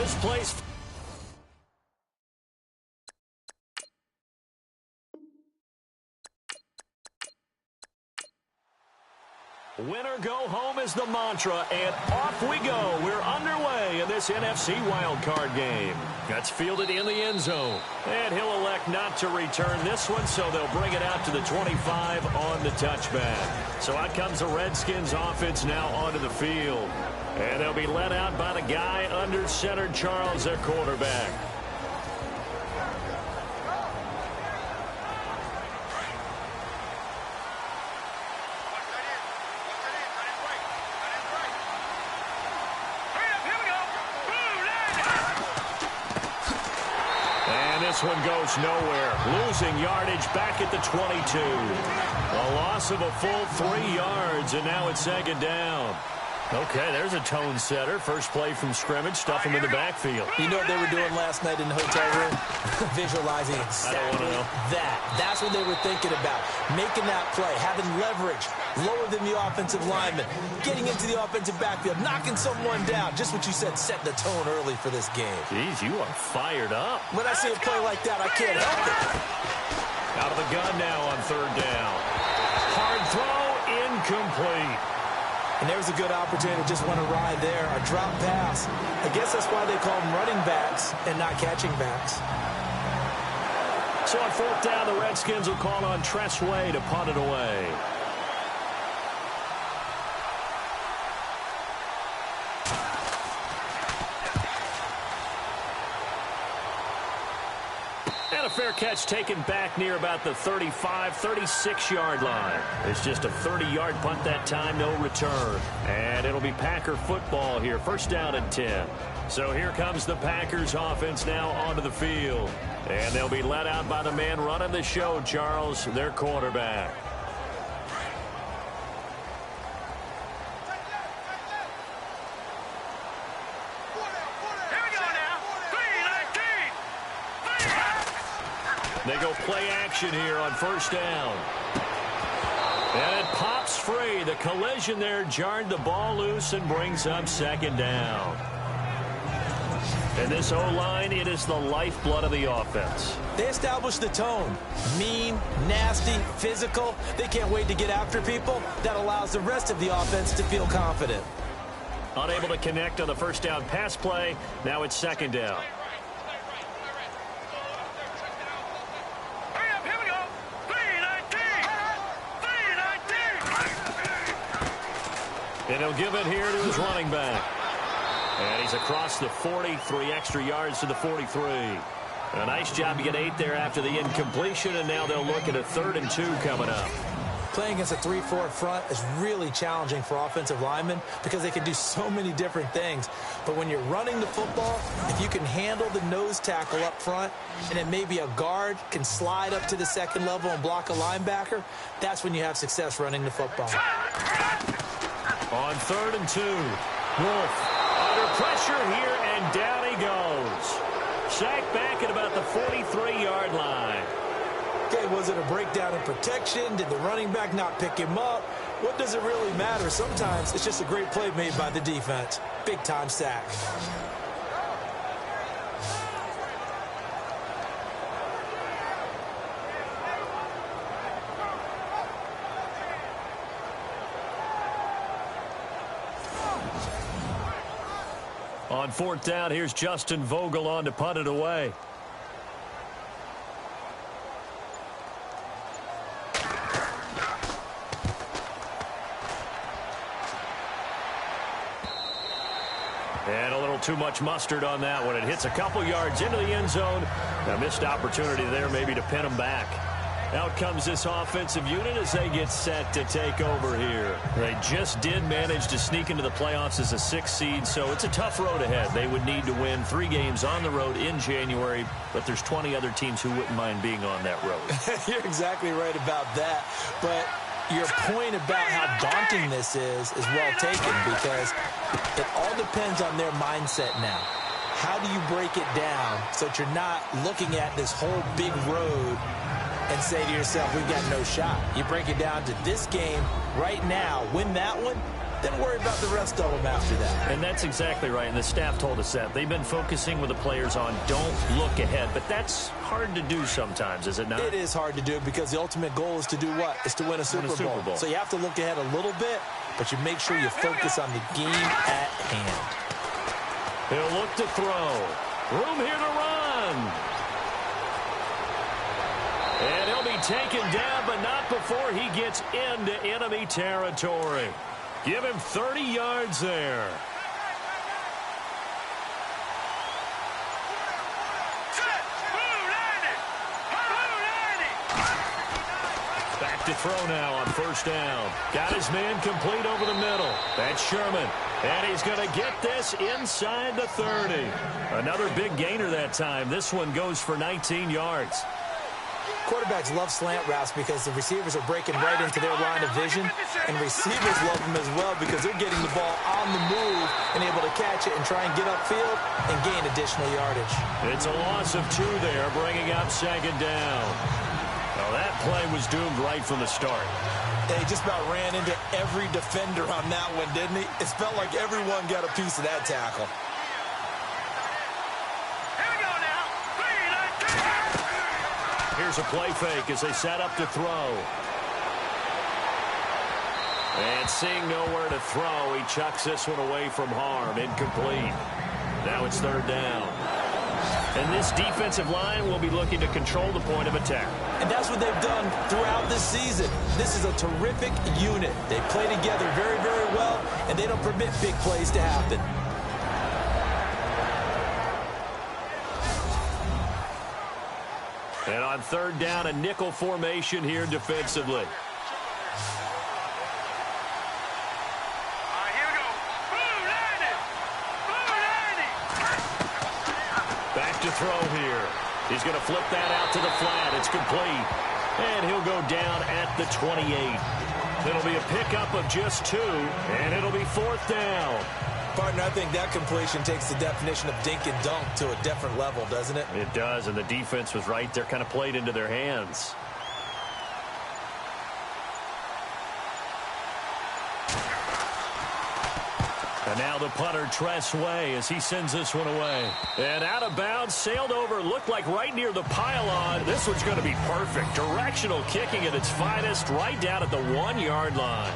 This place. Winner go home is the mantra, and off we go. We're underway in this NFC wildcard game. That's fielded in the end zone. And he'll elect not to return this one, so they'll bring it out to the 25 on the touchback. So out comes the Redskins offense now onto the field. And they'll be led out by the guy under center, Charles, their quarterback. This one goes nowhere. Losing yardage back at the 22. A loss of a full 3 yards, and now it's second down. Okay, there's a tone setter. First play from scrimmage, stuff him in the backfield. You know what they were doing last night in the hotel room? Visualizing exactly that. That's what they were thinking about. Making that play, having leverage, lower than the offensive lineman, getting into the offensive backfield, knocking someone down. Just what you said, set the tone early for this game. Jeez, you are fired up. When I see a play like that, I can't help it. Out of the gun now on third down. Hard throw, incomplete. And there's a good opportunity to just want to ride there. A drop pass. I guess that's why they call them running backs and not catching backs. So on fourth down, the Redskins will call on Tress Way to punt it away. And a fair catch taken back near about the 35, 36-yard line. It's just a 30-yard punt that time, no return. And it'll be Packer football here, first down and 10. So here comes the Packers offense now onto the field. And they'll be led out by the man running the show, Charles, their quarterback. They go play action here on first down. And it pops free. The collision there jarred the ball loose and brings up second down. And this O-line, it is the lifeblood of the offense. They established the tone. Mean, nasty, physical. They can't wait to get after people. That allows the rest of the offense to feel confident. Unable to connect on the first down pass play. Now it's second down. And he'll give it here to his running back. And he's across the 40, 3 extra yards to the 43. A nice job to get 8 there after the incompletion, and now they'll look at a 3rd and 2 coming up. Playing against a 3-4 front is really challenging for offensive linemen because they can do so many different things. But when you're running the football, if you can handle the nose tackle up front, and then maybe a guard can slide up to the second level and block a linebacker, that's when you have success running the football. On 3rd and 2, Wolf under pressure here, and down he goes. Sacked back at about the 43-yard line. Okay, was it a breakdown in protection? Did the running back not pick him up? What does it really matter? Sometimes it's just a great play made by the defense. Big-time sack. On 4th down, here's Justin Vogel on to punt it away. And a little too much mustard on that one. It hits a couple yards into the end zone. A missed opportunity there maybe to pin him back. Out comes this offensive unit as they get set to take over here. They just did manage to sneak into the playoffs as a 6th seed, so it's a tough road ahead. They would need to win 3 games on the road in January, but there's 20 other teams who wouldn't mind being on that road. You're exactly right about that. But your point about how daunting this is well taken, because it all depends on their mindset now. How do you break it down so that you're not looking at this whole big road and say to yourself, we've got no shot? You break it down to this game right now, win that one, then worry about the rest of them after that. And that's exactly right, and the staff told us that. They've been focusing with the players on don't look ahead, but that's hard to do sometimes, is it not? It is hard to do because the ultimate goal is to do what? Is to win a Super Bowl. So you have to look ahead a little bit, but you make sure you focus on the game at hand. He'll look to throw. Room here to run. And he'll be taken down, but not before he gets into enemy territory. Give him 30 yards there. Back to throw now on first down. Got his man complete over the middle. That's Sherman. And he's going to get this inside the 30. Another big gainer that time. This one goes for 19 yards. Quarterbacks love slant routes because the receivers are breaking right into their line of vision, and receivers love them as well because they're getting the ball on the move and able to catch it and try and get upfield and gain additional yardage. It's a loss of 2 there, bringing up second down. Well, that play was doomed right from the start. He just about ran into every defender on that one, didn't he? It felt like everyone got a piece of that tackle. Here's a play fake as they set up to throw. And seeing nowhere to throw, he chucks this one away from harm. Incomplete. Now it's third down. And this defensive line will be looking to control the point of attack. And that's what they've done throughout this season. This is a terrific unit. They play together very, very well, and they don't permit big plays to happen. And on third down, a nickel formation here defensively. Back to throw here. He's going to flip that out to the flat. It's complete. And he'll go down at the 28. It'll be a pickup of just 2, and it'll be fourth down. Partner, I think that completion takes the definition of dink and dunk to a different level, doesn't it? It does, and the defense was right there, kind of played into their hands. And now the punter, Tress Way, as he sends this one away. And out of bounds, sailed over, looked like right near the pylon. This one's going to be perfect. Directional kicking at its finest, right down at the 1-yard line.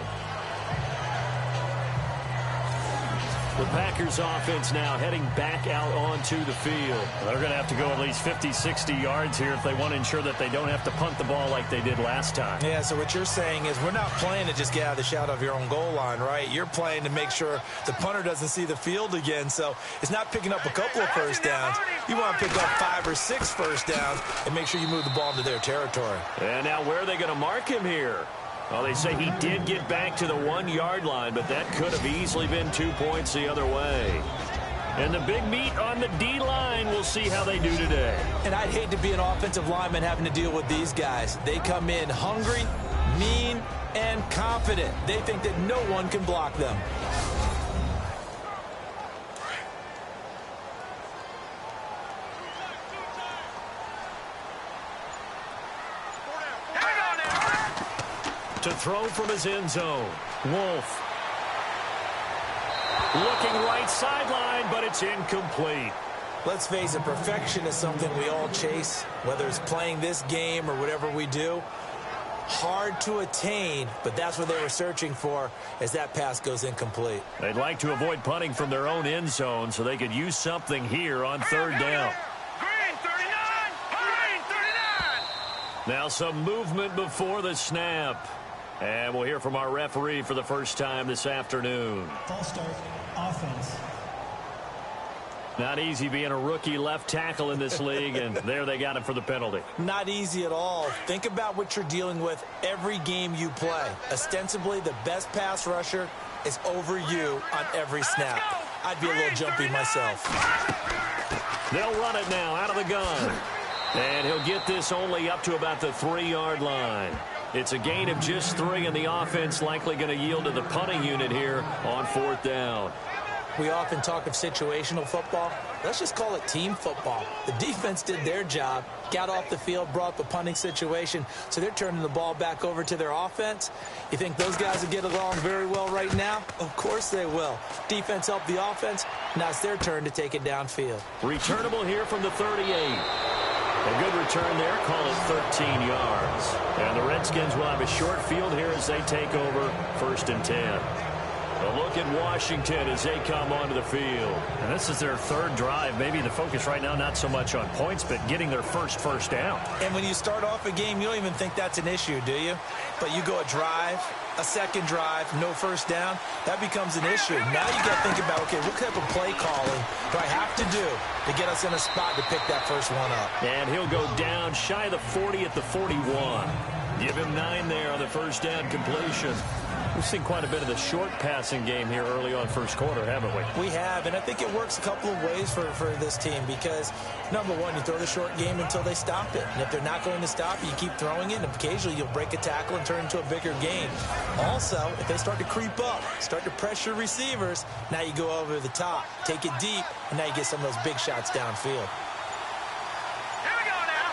The Packers offense now heading back out onto the field. They're going to have to go at least 50, 60 yards here if they want to ensure that they don't have to punt the ball like they did last time. Yeah, so what you're saying is we're not playing to just get out of the shadow of your own goal line, right? You're playing to make sure the punter doesn't see the field again. So it's not picking up a couple of first downs. You want to pick up 5 or 6 first downs and make sure you move the ball into their territory. And now where are they going to mark him here? Well, they say he did get back to the 1-yard line, but that could have easily been 2 points the other way. And the big meat on the D-line, we'll see how they do today. And I'd hate to be an offensive lineman having to deal with these guys. They come in hungry, mean, and confident. They think that no one can block them. To throw from his end zone, Wolf. Looking right sideline, but it's incomplete. Let's face it, perfection is something we all chase, whether it's playing this game or whatever we do. Hard to attain, but that's what they were searching for as that pass goes incomplete. They'd like to avoid punting from their own end zone so they could use something here on third down. Green 39! Green 39! Now some movement before the snap. And we'll hear from our referee for the first time this afternoon. False start, offense. Not easy being a rookie left tackle in this league, and there they got him for the penalty. Not easy at all. Think about what you're dealing with every game you play. Ostensibly, the best pass rusher is over you on every snap. I'd be a little jumpy myself. They'll run it now out of the gun. And he'll get this only up to about the 3-yard line. It's a gain of just 3, and the offense likely going to yield to the punting unit here on fourth down. We often talk of situational football. Let's just call it team football. The defense did their job, got off the field, brought up a punting situation, so they're turning the ball back over to their offense. You think those guys will get along very well right now? Of course they will. Defense helped the offense. Now it's their turn to take it downfield. Returnable here from the 38. A good return there, call it 13 yards. And the Redskins will have a short field here as they take over 1st and 10. A look at Washington as they come onto the field. And this is their 3rd drive. Maybe the focus right now not so much on points, but getting their first down. And when you start off a game, you don't even think that's an issue, do you? But you go a drive, a 2nd drive, no first down, that becomes an issue. Now you got to think about, okay, what type of play calling do I have to do to get us in a spot to pick that first one up? And he'll go down shy of the 40 at the 41. Give him 9 there on the first down completion. We've seen quite a bit of the short passing game here early on first quarter, haven't we? We have, and I think it works a couple of ways for this team because, number one, you throw the short game until they stop it. And if they're not going to stop it, you keep throwing it, and occasionally you'll break a tackle and turn it into a bigger game. Also, if they start to creep up, start to pressure receivers, now you go over the top, take it deep, and now you get some of those big shots downfield. Here we go now.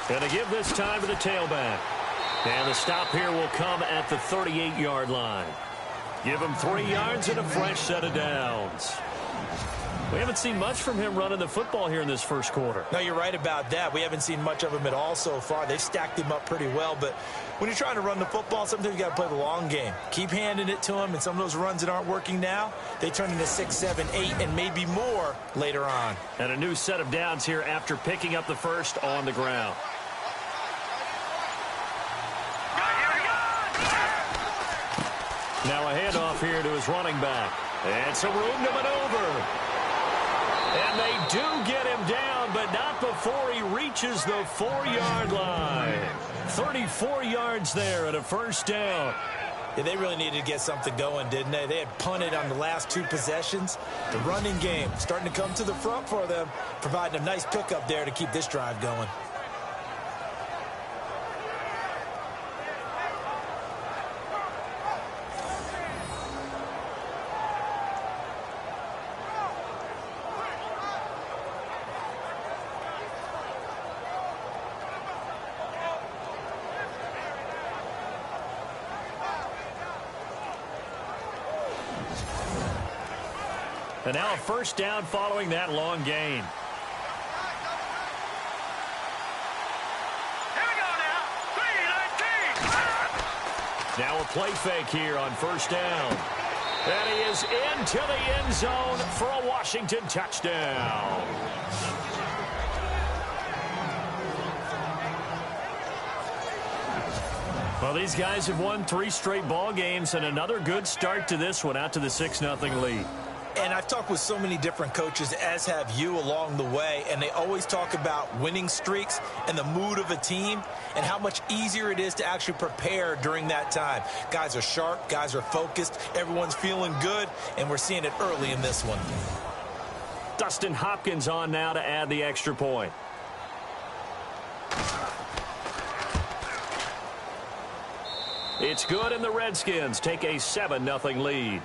Going to give this time to the tailback. And the stop here will come at the 38-yard line. Give him 3 yards and a fresh set of downs. We haven't seen much from him running the football here in this first quarter. No, you're right about that. We haven't seen much of him at all so far. They've stacked him up pretty well, but when you're trying to run the football, sometimes you got to play the long game. Keep handing it to him, and some of those runs that aren't working now, they turn into 6, 7, 8, and maybe more later on. And a new set of downs here after picking up the first on the ground. Now a handoff here to his running back. And some room to maneuver. And they do get him down, but not before he reaches the 4-yard line. 34 yards there at a first down. Yeah, they really needed to get something going, didn't they? They had punted on the last 2 possessions. The running game starting to come to the front for them, providing a nice pickup there to keep this drive going. And now a first down following that long gain. Here we go now. 3-19. Now a play fake here on first down. And he is into the end zone for a Washington touchdown. Well, these guys have won 3 straight ball games and another good start to this one out to the 6-0 lead. And I've talked with so many different coaches, as have you, along the way, and they always talk about winning streaks and the mood of a team and how much easier it is to actually prepare during that time. Guys are sharp, guys are focused, everyone's feeling good, and we're seeing it early in this one. Dustin Hopkins on now to add the extra point. It's good, and the Redskins take a 7-0 lead.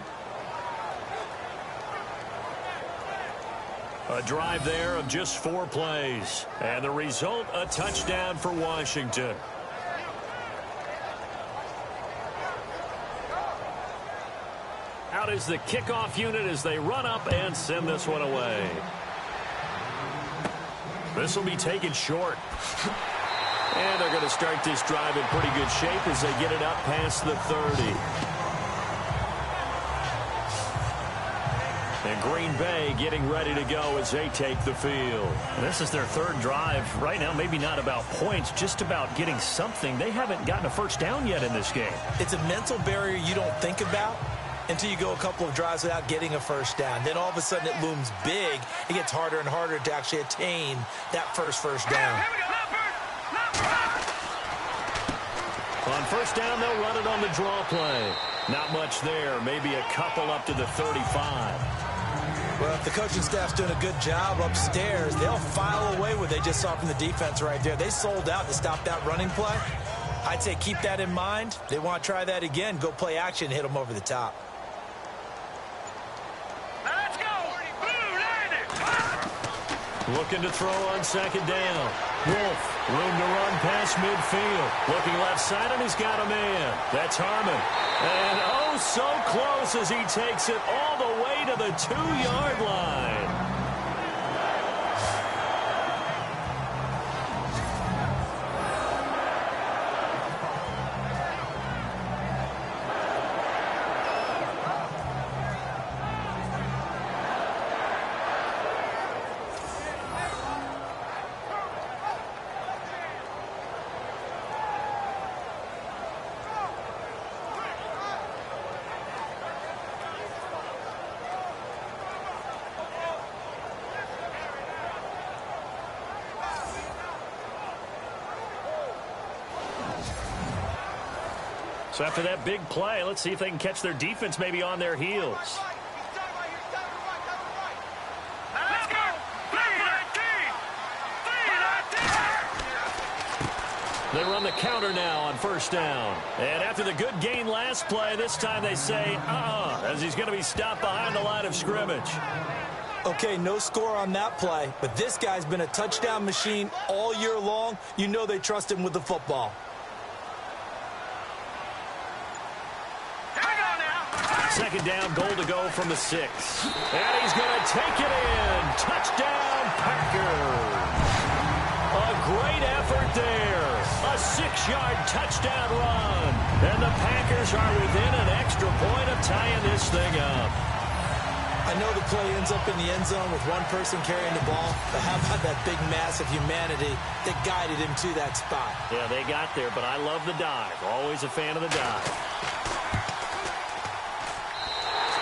A drive there of just 4 plays. And the result, a touchdown for Washington. Out is the kickoff unit as they run up and send this one away. This will be taken short. And they're going to start this drive in pretty good shape as they get it up past the 30. And Green Bay getting ready to go as they take the field. This is their 3rd drive. Right now, maybe not about points, just about getting something. They haven't gotten a first down yet in this game. It's a mental barrier you don't think about until you go a couple of drives without getting a first down. Then all of a sudden it looms big. It gets harder and harder to actually attain that first down. Here we go. On first down, they'll run it on the draw play. Not much there. Maybe a couple up to the 35. Well, if the coaching staff's doing a good job upstairs, they'll file away what they just saw from the defense right there. They sold out to stop that running play. I'd say keep that in mind. They want to try that again. Go play action, hit them over the top. Looking to throw on second down. Wolf, room to run past midfield. Looking left side, and he's got a man. That's Harmon. And oh, so close as he takes it all the way to the 2-yard line. So after that big play, let's see if they can catch their defense maybe on their heels. Let's go! 3-19! They run the counter now on first down. And after the good gain last play, this time they say, as he's going to be stopped behind the line of scrimmage. Okay, no score on that play, but this guy's been a touchdown machine all year long. You know they trust him with the football. Second down, goal to go from the 6. And he's going to take it in. Touchdown, Packers. A great effort there. A 6-yard touchdown run. And the Packers are within an extra point of tying this thing up. I know the play ends up in the end zone with one person carrying the ball, but how about that big mass of humanity that guided him to that spot? Yeah, they got there, but I love the dive. Always a fan of the dive.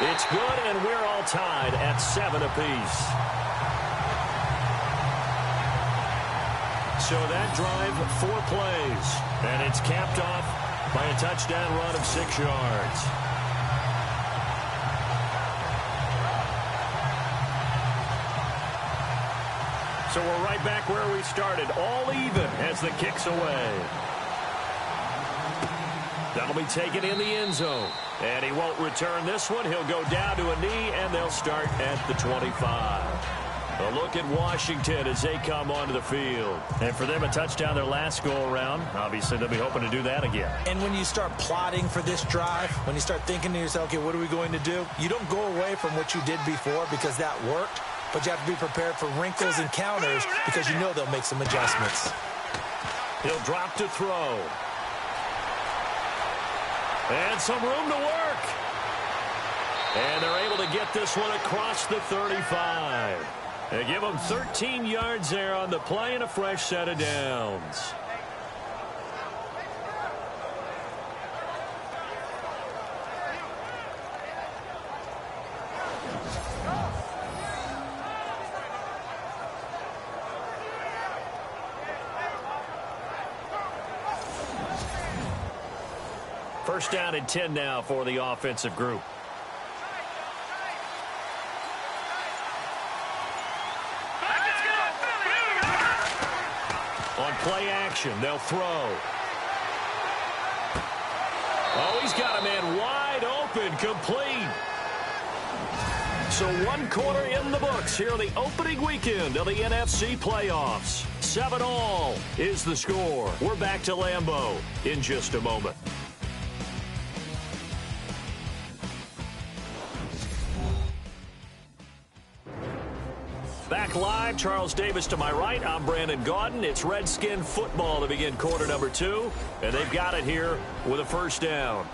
It's good, and we're all tied at 7 apiece. So that drive, 4 plays, and it's capped off by a touchdown run of 6 yards. So we're right back where we started, all even as the kick's away. That'll be taken in the end zone. And he won't return this one. He'll go down to a knee, and they'll start at the 25. A look at Washington as they come onto the field. And for them, a touchdown their last go-around. Obviously, they'll be hoping to do that again. And when you start plotting for this drive, when you start thinking to yourself, okay, what are we going to do? You don't go away from what you did before because that worked, but you have to be prepared for wrinkles and counters because you know they'll make some adjustments. He'll drop to throw. And some room to work. And they're able to get this one across the 35. They give them 13 yards there on the play and a fresh set of downs. First down and 10 now for the offensive group. On play action, they'll throw. Oh, he's got a man wide open, complete. So 1 quarter in the books here on the opening weekend of the NFC playoffs. 7-all is the score. We're back to Lambeau in just a moment. Back live, Charles Davis to my right. I'm Brandon Gaudin. It's Redskin football to begin quarter number 2. And they've got it here with a first down.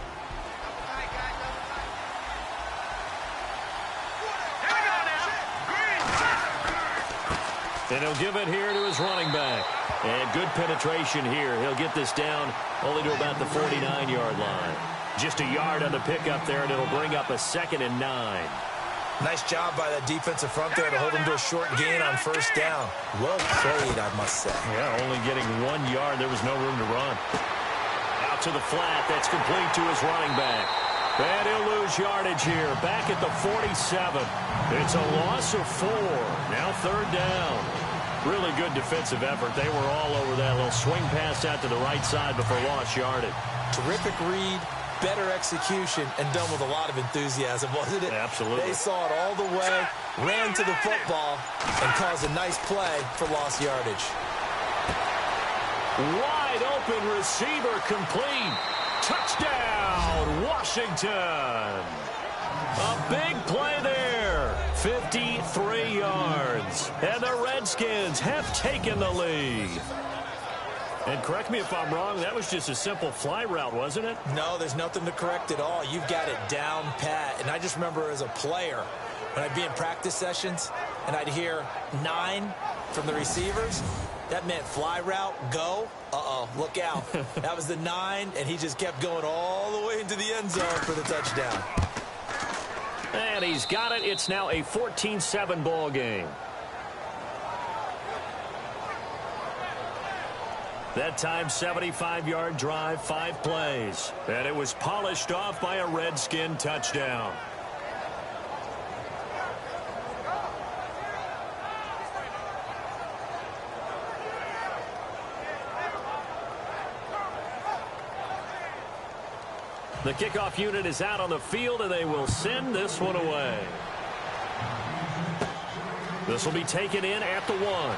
And he'll give it here to his running back. And good penetration here. He'll get this down only to about the 49-yard line. Just a yard on the pickup there, and it'll bring up a 2nd and 9. Nice job by that defensive front there to hold him to a short gain on first down. Well played, I must say. Yeah, only getting 1 yard. There was no room to run. Out to the flat. That's complete to his running back. And he'll lose yardage here. Back at the 47. It's a loss of 4. Now 3rd down. Really good defensive effort. They were all over that little swing pass out to the right side before lost yardage. Terrific read, better execution and done with a lot of enthusiasm, wasn't it? Absolutely. They saw it all the way, ran to the football, and caused a nice play for lost yardage. Wide open receiver complete. Touchdown, Washington. A big play there. 53 yards. And the Redskins have taken the lead. And correct me if I'm wrong, that was just a simple fly route, wasn't it? No, there's nothing to correct at all. You've got it down pat. And I just remember as a player, when I'd be in practice sessions and I'd hear 9 from the receivers, that meant fly route, go. Uh-oh, look out. That was the 9, and he just kept going all the way into the end zone for the touchdown. And he's got it. It's now a 14-7 ball game. That time, 75-yard drive, 5 plays. And it was polished off by a Redskin touchdown. The kickoff unit is out on the field, and they will send this one away. This will be taken in at the 1.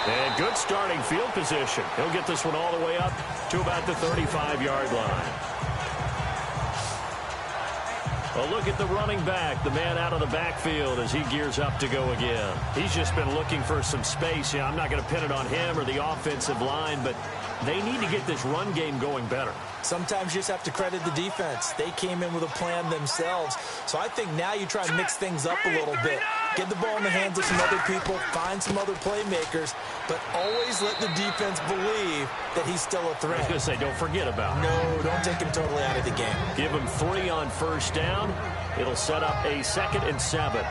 And good starting field position. He'll get this one all the way up to about the 35-yard line. A look at the running back, the man out of the backfield as he gears up to go again. He's just been looking for some space. Yeah, I'm not going to pin it on him or the offensive line, but they need to get this run game going better. Sometimes you just have to credit the defense. They came in with a plan themselves. So I think now you try and mix things up a little bit. Get the ball in the hands of some other people, find some other playmakers, but always let the defense believe that he's still a threat. I was going to say, don't forget about him. No, don't take him totally out of the game. Give him 3 on first down. It'll set up a 2nd and 7.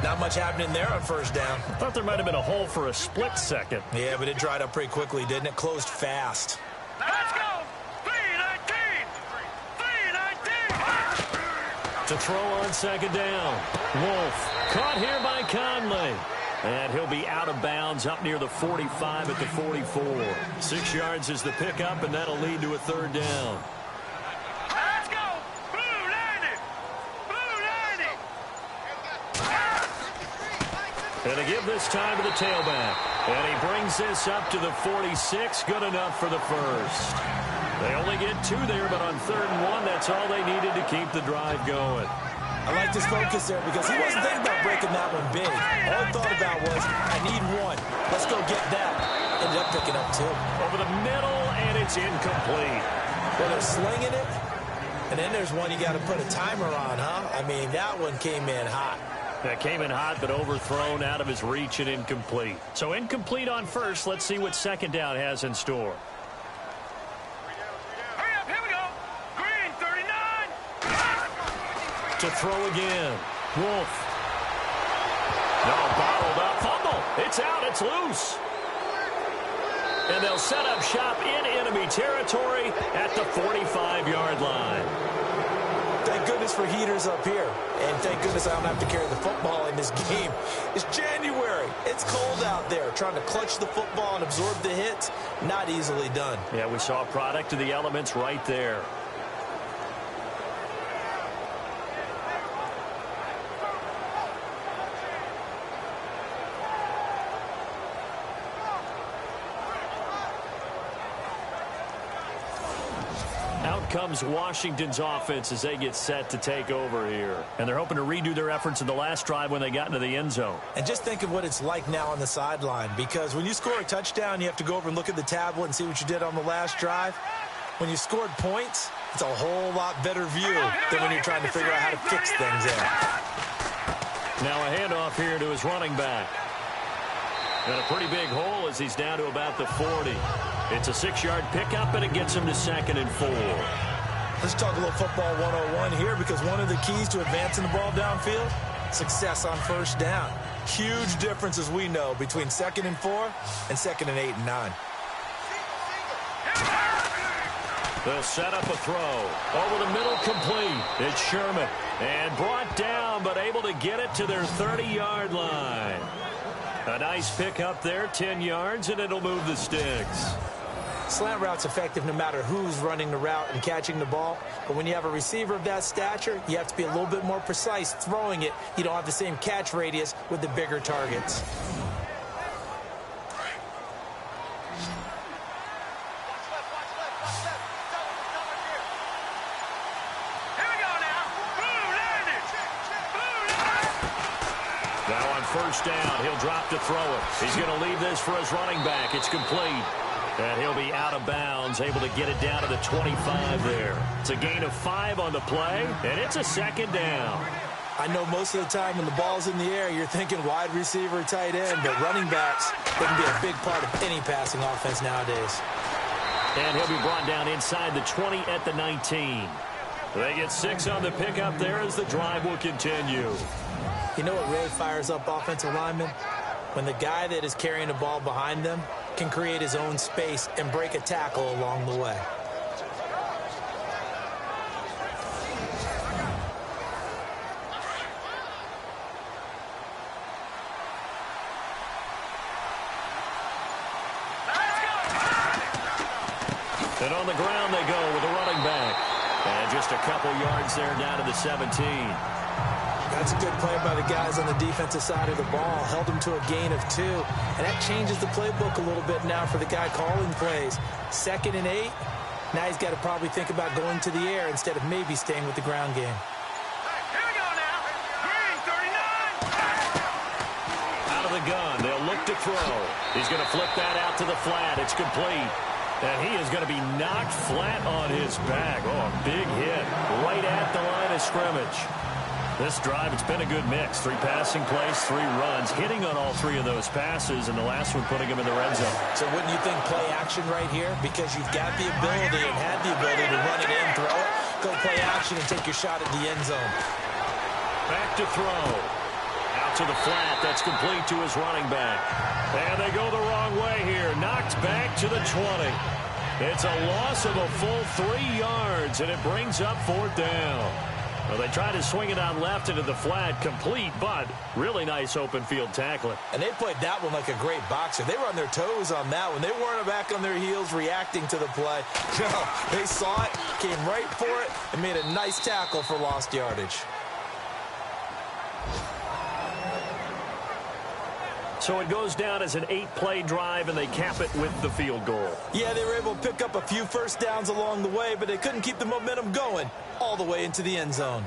Not much happening there on first down. I thought there might have been a hole for a split second. Yeah, but it dried up pretty quickly, didn't it? Closed fast. Let's go. 3-19. 3-19. To throw on 2nd down. Wolf caught here by Conley. And he'll be out of bounds up near the 45 at the 44. 6 yards is the pickup, and that'll lead to a 3rd down. Let's go. Blue 90. Blue 90. And to give this time to the tailback. And he brings this up to the 46. Good enough for the first. They only get 2 there, but on 3rd and 1, that's all they needed to keep the drive going. I liked his focus there because he wasn't thinking about breaking that one big. All he thought about was, I need 1. Let's go get that. Ended up picking up 2. Over the middle, and it's incomplete. Well, they're slinging it, and then there's one you got to put a timer on, huh? I mean, that one came in hot. That came in hot, but overthrown out of his reach and incomplete. So incomplete on first. Let's see what 2nd down has in store. Hurry up. Here we go. Green 39. To throw again. Wolf. No, bottled up. Fumble. It's out. It's loose. And they'll set up shop in enemy territory at the 45-yard line. Thank goodness for heaters up here. And thank goodness I don't have to carry the football in this game. It's January. It's cold out there. Trying to clutch the football and absorb the hits, not easily done. Yeah, we saw a product of the elements right there. Out comes Washington's offense as they get set to take over here. And they're hoping to redo their efforts in the last drive when they got into the end zone. And just think of what it's like now on the sideline, because when you score a touchdown, you have to go over and look at the tablet and see what you did on the last drive. When you scored points, it's a whole lot better view than when you're trying to figure out how to fix things there. Now a handoff here to his running back. And a pretty big hole as he's down to about the 40. It's a 6-yard pickup, and it gets him to 2nd and 4. Let's talk a little football 101 here, because one of the keys to advancing the ball downfield, success on first down. Huge difference, as we know, between 2nd and 4 and 2nd and 8 and 9. They'll set up a throw. Over the middle, complete. It's Sherman. And brought down, but able to get it to their 30-yard line. A nice pick up there, 10 yards, and it'll move the sticks. Slant route's effective no matter who's running the route and catching the ball. But when you have a receiver of that stature, you have to be a little bit more precise throwing it. You don't have the same catch radius with the bigger targets. First down, he'll drop to throw it. He's going to leave this for his running back. It's complete. And he'll be out of bounds, able to get it down to the 25 there. It's a gain of 5 on the play, and it's a second down. I know most of the time when the ball's in the air, you're thinking wide receiver, tight end, but running backs, they can be a big part of any passing offense nowadays. And he'll be brought down inside the 20 at the 19. They get 6 on the pickup there as the drive will continue. You know what really fires up offensive linemen? When the guy that is carrying the ball behind them can create his own space and break a tackle along the way. And on the ground they go with the running back. And just a couple yards there down to the 17. That's a good play by the guys on the defensive side of the ball. Held them to a gain of 2. And that changes the playbook a little bit now for the guy calling plays. 2nd and 8. Now he's got to probably think about going to the air instead of maybe staying with the ground game. Here we go now. Green 39. Out of the gun. They'll look to throw. He's going to flip that out to the flat. It's complete. And he is going to be knocked flat on his back. Oh, a big hit right at the line of scrimmage. This drive, it's been a good mix. 3 passing plays, 3 runs, hitting on all 3 of those passes, and the last one putting him in the red zone. So wouldn't you think play action right here? Because you've got the ability and had the ability to run it in, throw it, go play action and take your shot at the end zone. Back to throw. Out to the flat. That's complete to his running back. And they go the wrong way here. Knocked back to the 20. It's a loss of a full 3 yards, and it brings up 4th down. Well, they tried to swing it on left into the flat, complete, but really nice open field tackling. And they played that one like a great boxer. They were on their toes on that one. They weren't back on their heels reacting to the play. No, they saw it, came right for it, and made a nice tackle for lost yardage. So it goes down as an 8-play drive, and they cap it with the field goal. Yeah, they were able to pick up a few first downs along the way, but they couldn't keep the momentum going all the way into the end zone.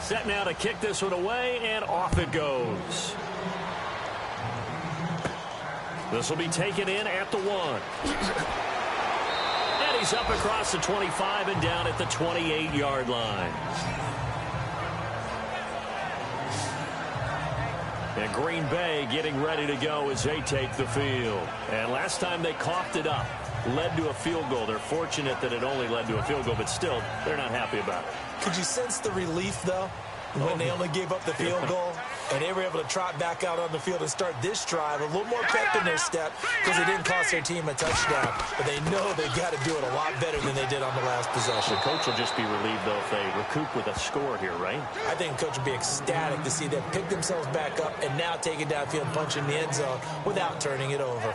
Set now to kick this one away, and off it goes. This will be taken in at the 1. And he's up across the 25 and down at the 28-yard line. And Green Bay getting ready to go as they take the field. And last time they coughed it up, led to a field goal. They're fortunate that it only led to a field goal, but still, they're not happy about it. Could you sense the relief, though, when they only gave up the field goal? And they were able to trot back out on the field and start this drive a little more pep in their step because it didn't cost their team a touchdown. But they know they've got to do it a lot better than they did on the last possession. The coach will just be relieved, though, if they recoup with a score here, right? I think the coach will be ecstatic to see them pick themselves back up and now take it downfield and punch in the end zone without turning it over.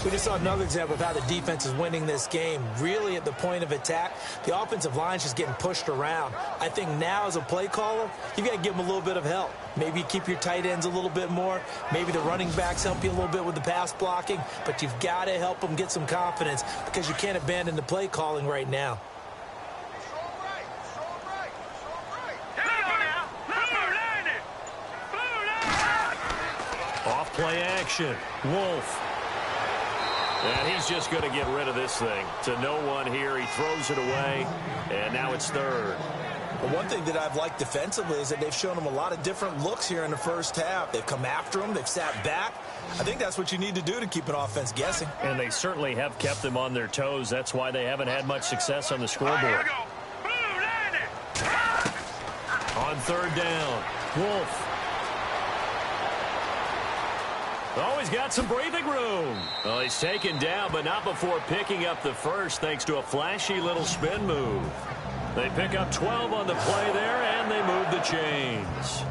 We just saw another example of how the defense is winning this game. Really at the point of attack, the offensive line's just getting pushed around. I think now as a play caller, you've got to give them a little bit of help. Maybe keep your tight ends a little bit more. Maybe the running backs help you a little bit with the pass blocking. But you've got to help them get some confidence because you can't abandon the play calling right now. Off play action. Wolf. And he's just going to get rid of this thing. To no one here. He throws it away. And now it's 3rd. Well, one thing that I've liked defensively is that they've shown them a lot of different looks here in the first half. They've come after them. They've sat back. I think that's what you need to do to keep an offense guessing. And they certainly have kept them on their toes. That's why they haven't had much success on the scoreboard. On 3rd down, Wolf. Oh, he's got some breathing room. Well, he's taken down, but not before picking up the first thanks to a flashy little spin move. They pick up 12 on the play there, and they move the chains.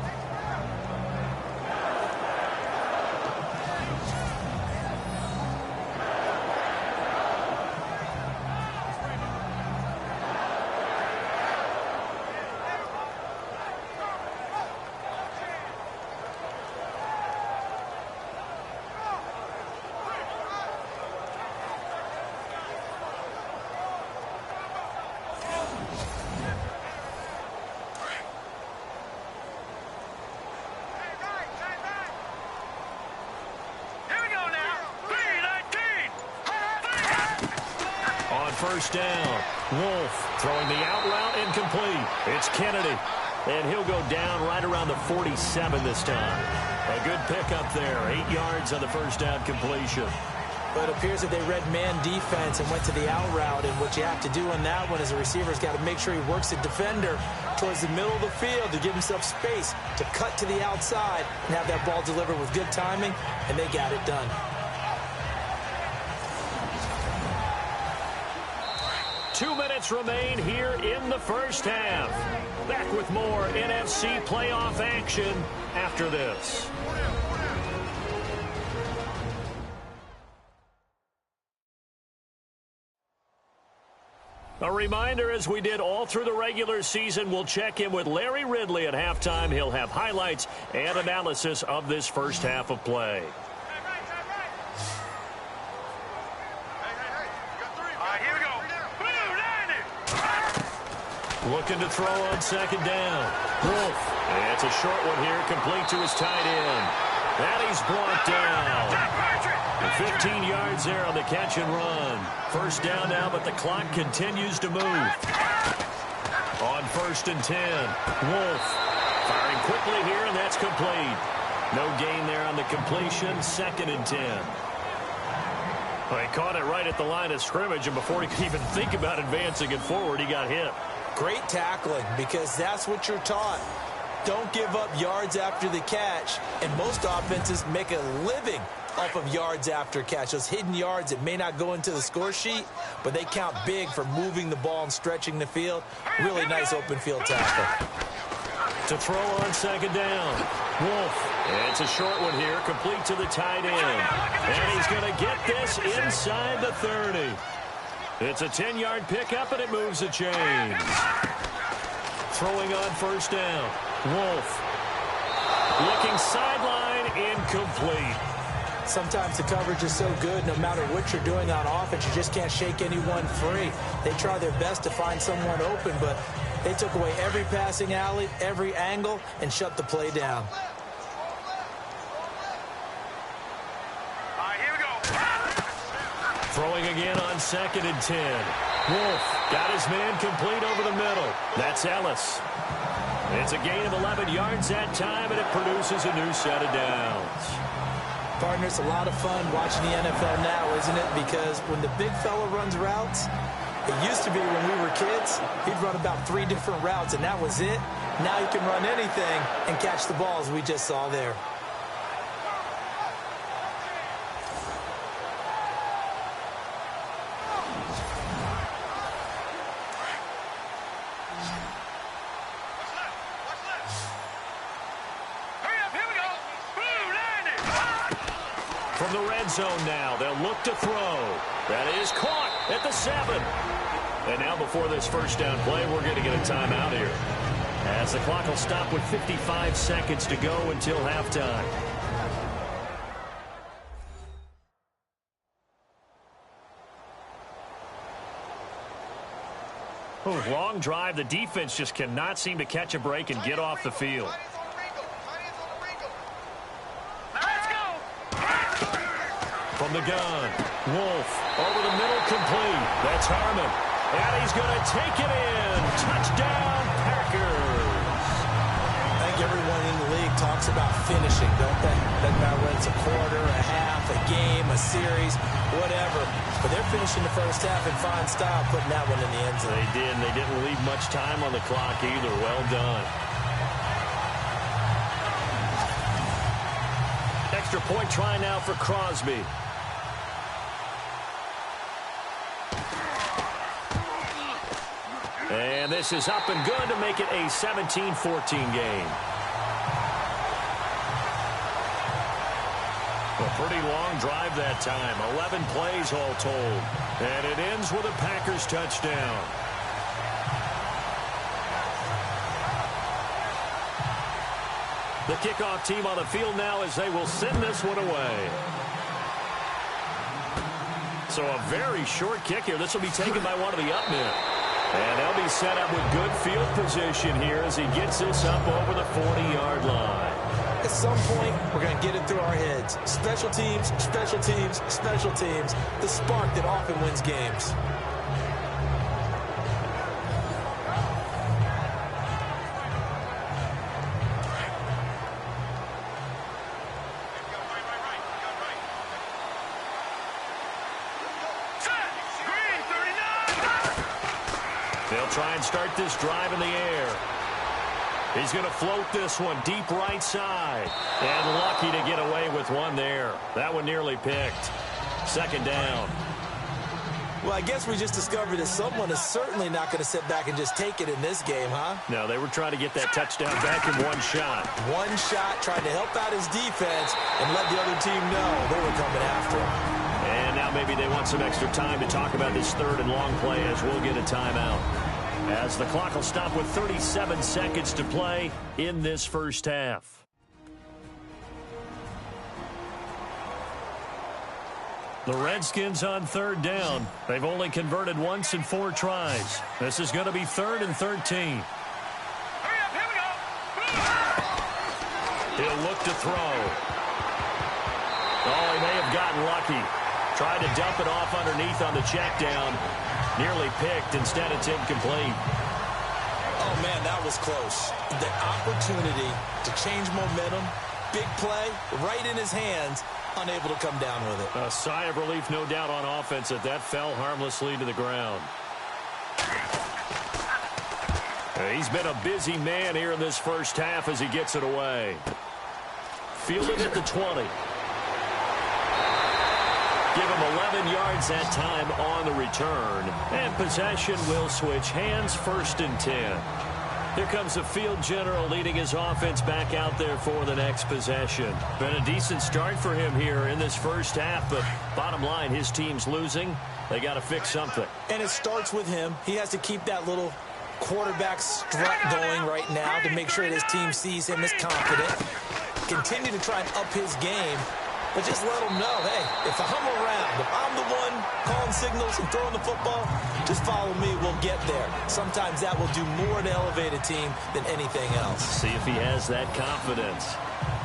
first down. Wolf throwing the out route incomplete. It's Kennedy. And he'll go down right around the 47 this time. A good pickup there. 8 yards on the first down completion. But it appears that they read man defense and went to the out route. And what you have to do on that one as a receiver is got to make sure he works the defender towards the middle of the field to give himself space to cut to the outside and have that ball delivered with good timing. And they got it done. 2 minutes remain here in the first half. Back with more NFC playoff action after this. A reminder, as we did all through the regular season, we'll check in with Larry Ridley at halftime. He'll have highlights and analysis of this first half of play. Looking to throw on second down. Wolf. And it's a short one here, complete to his tight end. And he's brought down. 15 yards there on the catch and run. First down now, but the clock continues to move. On 1st and 10. Wolf firing quickly here, and that's complete. No gain there on the completion. 2nd and 10. Well, he caught it right at the line of scrimmage, and before he could even think about advancing it forward, he got hit. Great tackling, because that's what you're taught. Don't give up yards after the catch. And most offenses make a living off of yards after catch. Those hidden yards that may not go into the score sheet, but they count big for moving the ball and stretching the field. Really nice open field tackle. To throw on second down. Wolf. And it's a short one here, complete to the tight end. And he's going to get this inside the 30. It's a 10-yard pickup, and it moves the chains. Throwing on first down. Wolf. Looking sideline, incomplete. Sometimes the coverage is so good, no matter what you're doing on offense, you just can't shake anyone free. They try their best to find someone open, but they took away every passing alley, every angle, and shut the play down. Throwing again on 2nd and 10. Wolf got his man complete over the middle. That's Ellis. It's a gain of 11 yards that time, and it produces a new set of downs. Partner, it's a lot of fun watching the NFL now, isn't it? Because when the big fella runs routes, it used to be when we were kids, he'd run about 3 different routes, and that was it. Now he can run anything and catch the balls we just saw there. From the red zone now, they'll look to throw. That is caught at the 7. And now before this first down play, we're going to get a timeout here, as the clock will stop with 55 seconds to go until halftime. Oh, long drive. The defense just cannot seem to catch a break and get off the field. From the gun, Wolf over the middle, complete. That's Harmon. And he's going to take it in. Touchdown, Packers. I think everyone in the league talks about finishing, don't they? Doesn't matter whether it's a quarter, a half, a game, a series, whatever. But they're finishing the first half in fine style, putting that one in the end zone. They did, and they didn't leave much time on the clock either. Well done. Extra point try now for Crosby. And this is up and good to make it a 17-14 game. A pretty long drive that time. 11 plays all told. And it ends with a Packers touchdown. The kickoff team on the field now as they will send this one away. So a very short kick here. This will be taken by one of the up men. And they'll be set up with good field position here as he gets this up over the 40-yard line. At some point, we're going to get it through our heads. Special teams, special teams, special teams. The spark that often wins games. try and start this drive in the air. He's going to float this one deep right side. And lucky to get away with one there. That one nearly picked. Second down. Well, I guess we just discovered that someone is certainly not going to sit back and just take it in this game, huh? No, they were trying to get that touchdown back in one shot. One shot, trying to help out his defense and let the other team know they were coming after him. And now maybe they want some extra time to talk about this third and long play as we'll get a timeout. As the clock will stop with 37 seconds to play in this first half. The Redskins on third down. They've only converted once in 4 tries. This is going to be 3rd and 13. Hurry up, here we go. He'll look to throw. Oh, he may have gotten lucky. Tried to dump it off underneath on the check down. Nearly picked. Instead, it's incomplete. Oh, man, that was close. The opportunity to change momentum, big play, right in his hands, unable to come down with it. A sigh of relief, no doubt, on offense that fell harmlessly to the ground. He's been a busy man here in this first half as he gets it away. Fielded at the 20. Give him 11 yards that time on the return. And possession will switch hands, 1st and 10. Here comes the field general leading his offense back out there for the next possession. Been a decent start for him here in this first half, but bottom line, his team's losing. They got to fix something. And it starts with him. He has to keep that little quarterback strut going right now to make sure that his team sees him as confident. Continue to try and up his game, but just let him know, hey, if I'm around, if I'm the one calling signals and throwing the football, just follow me, we'll get there. Sometimes that will do more to elevate a team than anything else. See if he has that confidence.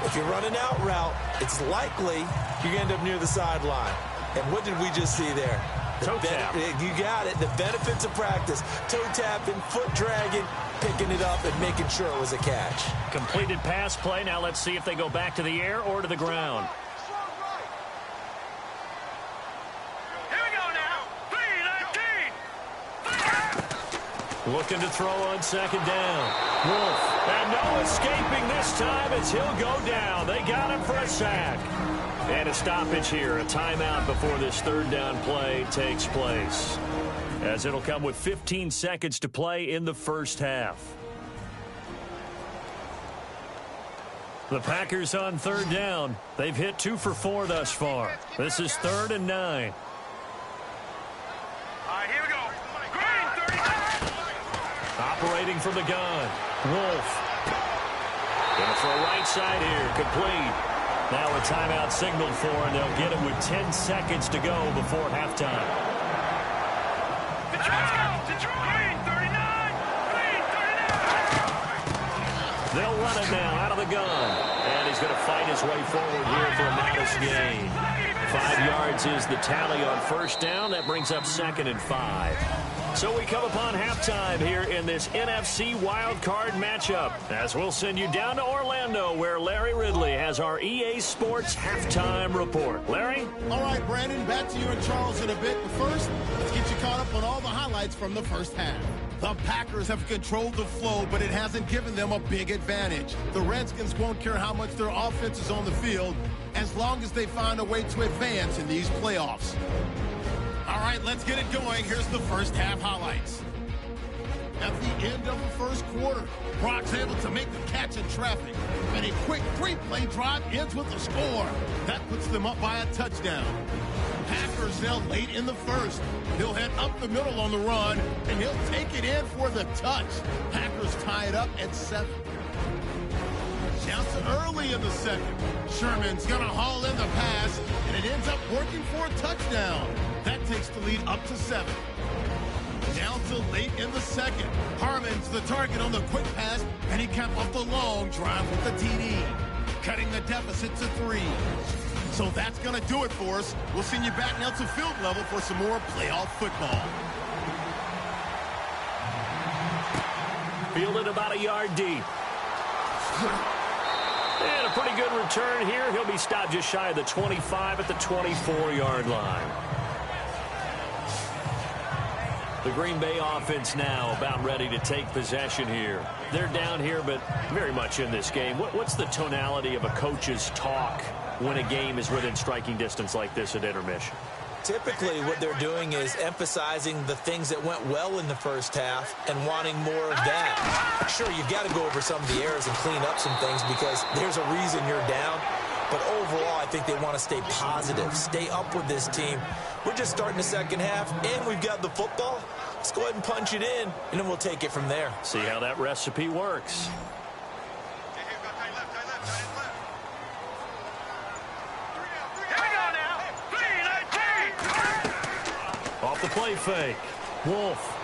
If you're running out route, it's likely you're going to end up near the sideline. And what did we just see there? Toe tap. You got it. The benefits of practice. Toe tapping, foot dragging, picking it up, and making sure it was a catch. Completed pass play. Now let's see if they go back to the air or to the ground. Looking to throw on second down. Wolf. And no escaping this time as he'll go down. They got him for a sack. And a stoppage here. A timeout before this third down play takes place. As it'll come with 15 seconds to play in the first half. The Packers on third down. They've hit 2 for 4 thus far. This is 3rd and 9. Operating from the gun. Wolf. Going to throw right side here. Complete. Now a timeout signaled for, and they'll get him with 10 seconds to go before halftime. They'll run it now out of the gun. And he's going to fight his way forward here for a modest gain. 5 yards is the tally on first down. That brings up 2nd and 5. So we come upon halftime here in this NFC wildcard matchup, as we'll send you down to Orlando, where Larry Ridley has our EA Sports halftime report. Larry? All right, Brandon, back to you and Charles in a bit. But first, let's get you caught up on all the highlights from the first half. The Packers have controlled the flow, but it hasn't given them a big advantage. The Redskins won't care how much their offense is on the field, as long as they find a way to advance in these playoffs. All right, let's get it going. Here's the first half highlights. At the end of the first quarter, Brock's able to make the catch in traffic, and a quick 3-play drive ends with a score. That puts them up by a touchdown. Packers now late in the first. He'll head up the middle on the run, and he'll take it in for the touch. Packers tie it up at 7. Johnson early in the second. Sherman's going to haul in the pass, and it ends up working for a touchdown. That takes the lead up to 7. Down to late in the second. Harmon's the target on the quick pass, and he capped off the long drive with the TD, cutting the deficit to 3. So that's going to do it for us. We'll send you back now to field level for some more playoff football. Fielded about a yard deep. And a pretty good return here. He'll be stopped just shy of the 25 at the 24-yard line. The Green Bay offense now about ready to take possession here. They're down here, but very much in this game. What's the tonality of a coach's talk when a game is within striking distance like this at intermission? Typically, what they're doing is emphasizing the things that went well in the first half and wanting more of that. Sure, you've got to go over some of the errors and clean up some things because there's a reason you're down. But overall, I think they want to stay positive, stay up with this team. We're just starting the second half, and we've got the football. Let's go ahead and punch it in, and then we'll take it from there. See how that recipe works. Off the play fake. Wolf.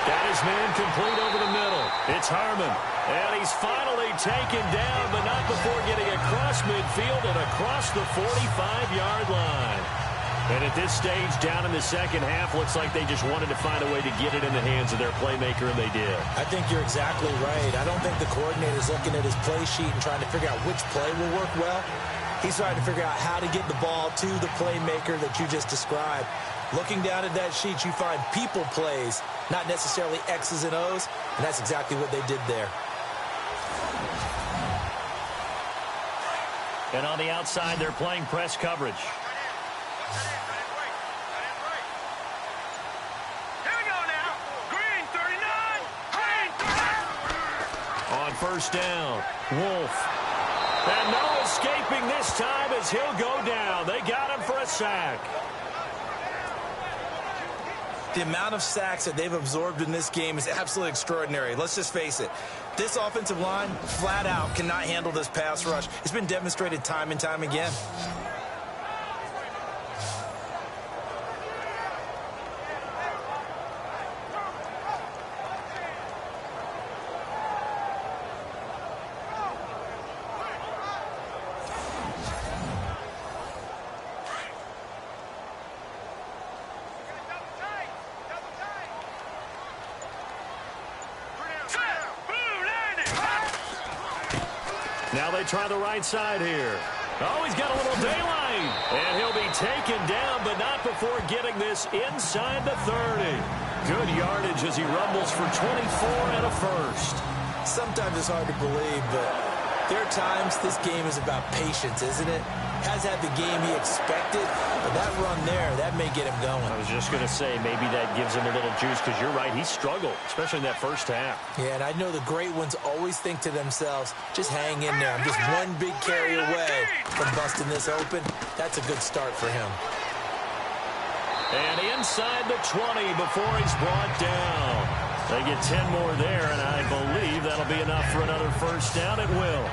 Got his man complete over the middle. It's Harmon. And he's finally taken down, but not before getting across midfield and across the 45-yard line. And at this stage, down in the second half, looks like they just wanted to find a way to get it in the hands of their playmaker, and they did. I think you're exactly right. I don't think the coordinator's looking at his play sheet and trying to figure out which play will work well. He's trying to figure out how to get the ball to the playmaker that you just described. Looking down at that sheet, you find people plays, not necessarily X's and O's, and that's exactly what they did there. And on the outside, they're playing press coverage. Here we go now. Green 39. Green 39. On first down, Wolf. And no escaping this time as he'll go down. They got him for a sack. The amount of sacks that they've absorbed in this game is absolutely extraordinary. Let's just face it. This offensive line, flat out, cannot handle this pass rush. It's been demonstrated time and time again. Now they try the right side here. Oh, he's got a little daylight. And he'll be taken down, but not before getting this inside the 30. Good yardage as he rumbles for 24 and a first. Sometimes it's hard to believe, but there are times this game is about patience, isn't it? Has had the game he expected, but that run there, that may get him going. I was just going to say, maybe that gives him a little juice, because you're right, he struggled, especially in that first half. Yeah, and I know the great ones always think to themselves, just hang in there. I'm just one big carry away from busting this open. That's a good start for him. And inside the 20 before he's brought down. They get 10 more there, and I believe that'll be enough for another first down. It will.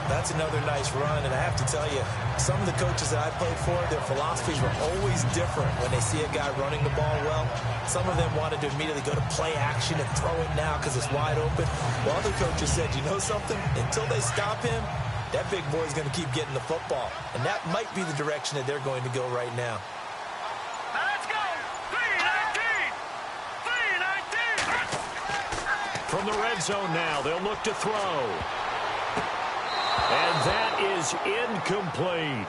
That's another nice run, and I have to tell you, some of the coaches that I played for, their philosophies were always different when they see a guy running the ball well. Some of them wanted to immediately go to play action and throw it now because it's wide open. While other coaches said, you know something? Until they stop him, that big boy's going to keep getting the football. And that might be the direction that they're going to go right now. Let's go. 3-19. 3-19. From the red zone now, they'll look to throw. And that is incomplete.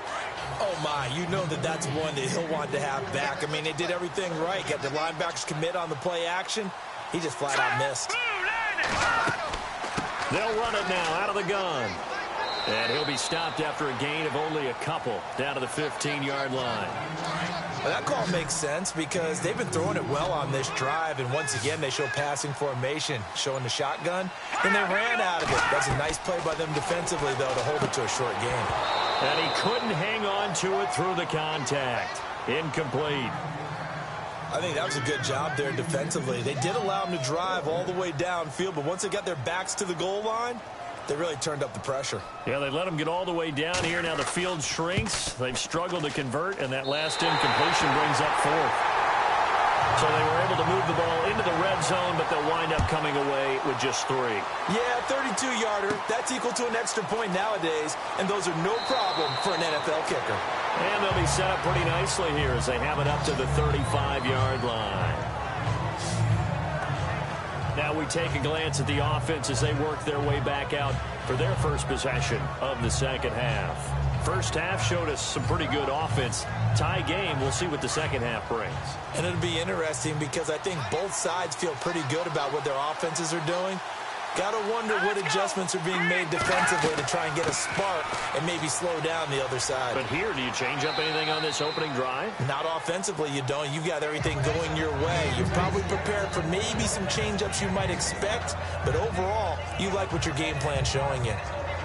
Oh, my. You know that that's one that he'll want to have back. I mean, they did everything right. Got the linebackers commit on the play action. He just flat out missed. They'll run it now out of the gun. And he'll be stopped after a gain of only a couple down to the 15-yard line. Well, that call makes sense because they've been throwing it well on this drive, and once again they show passing formation, showing the shotgun, and they ran out of it. That's a nice play by them defensively, though, to hold it to a short gain. And he couldn't hang on to it through the contact. Incomplete. I think that was a good job there defensively. They did allow him to drive all the way downfield, but once they got their backs to the goal line, they really turned up the pressure. Yeah, they let him get all the way down here. Now the field shrinks. They've struggled to convert, and that last incompletion brings up fourth. So they were able to move the ball into the red zone, but they'll wind up coming away with just 3. Yeah, 32-yarder. That's equal to an extra point nowadays, and those are no problem for an NFL kicker. And they'll be set up pretty nicely here as they have it up to the 35-yard line. Now we take a glance at the offense as they work their way back out for their first possession of the second half. first half showed us some pretty good offense. Tie game, we'll see what the second half brings. And it'll be interesting because I think both sides feel pretty good about what their offenses are doing. Got to wonder what adjustments are being made defensively to try and get a spark and maybe slow down the other side. But here, do you change up anything on this opening drive? Not offensively, you don't. You've got everything going your way. You're probably prepared for maybe some change-ups you might expect, but overall, you like what your game plan's showing you.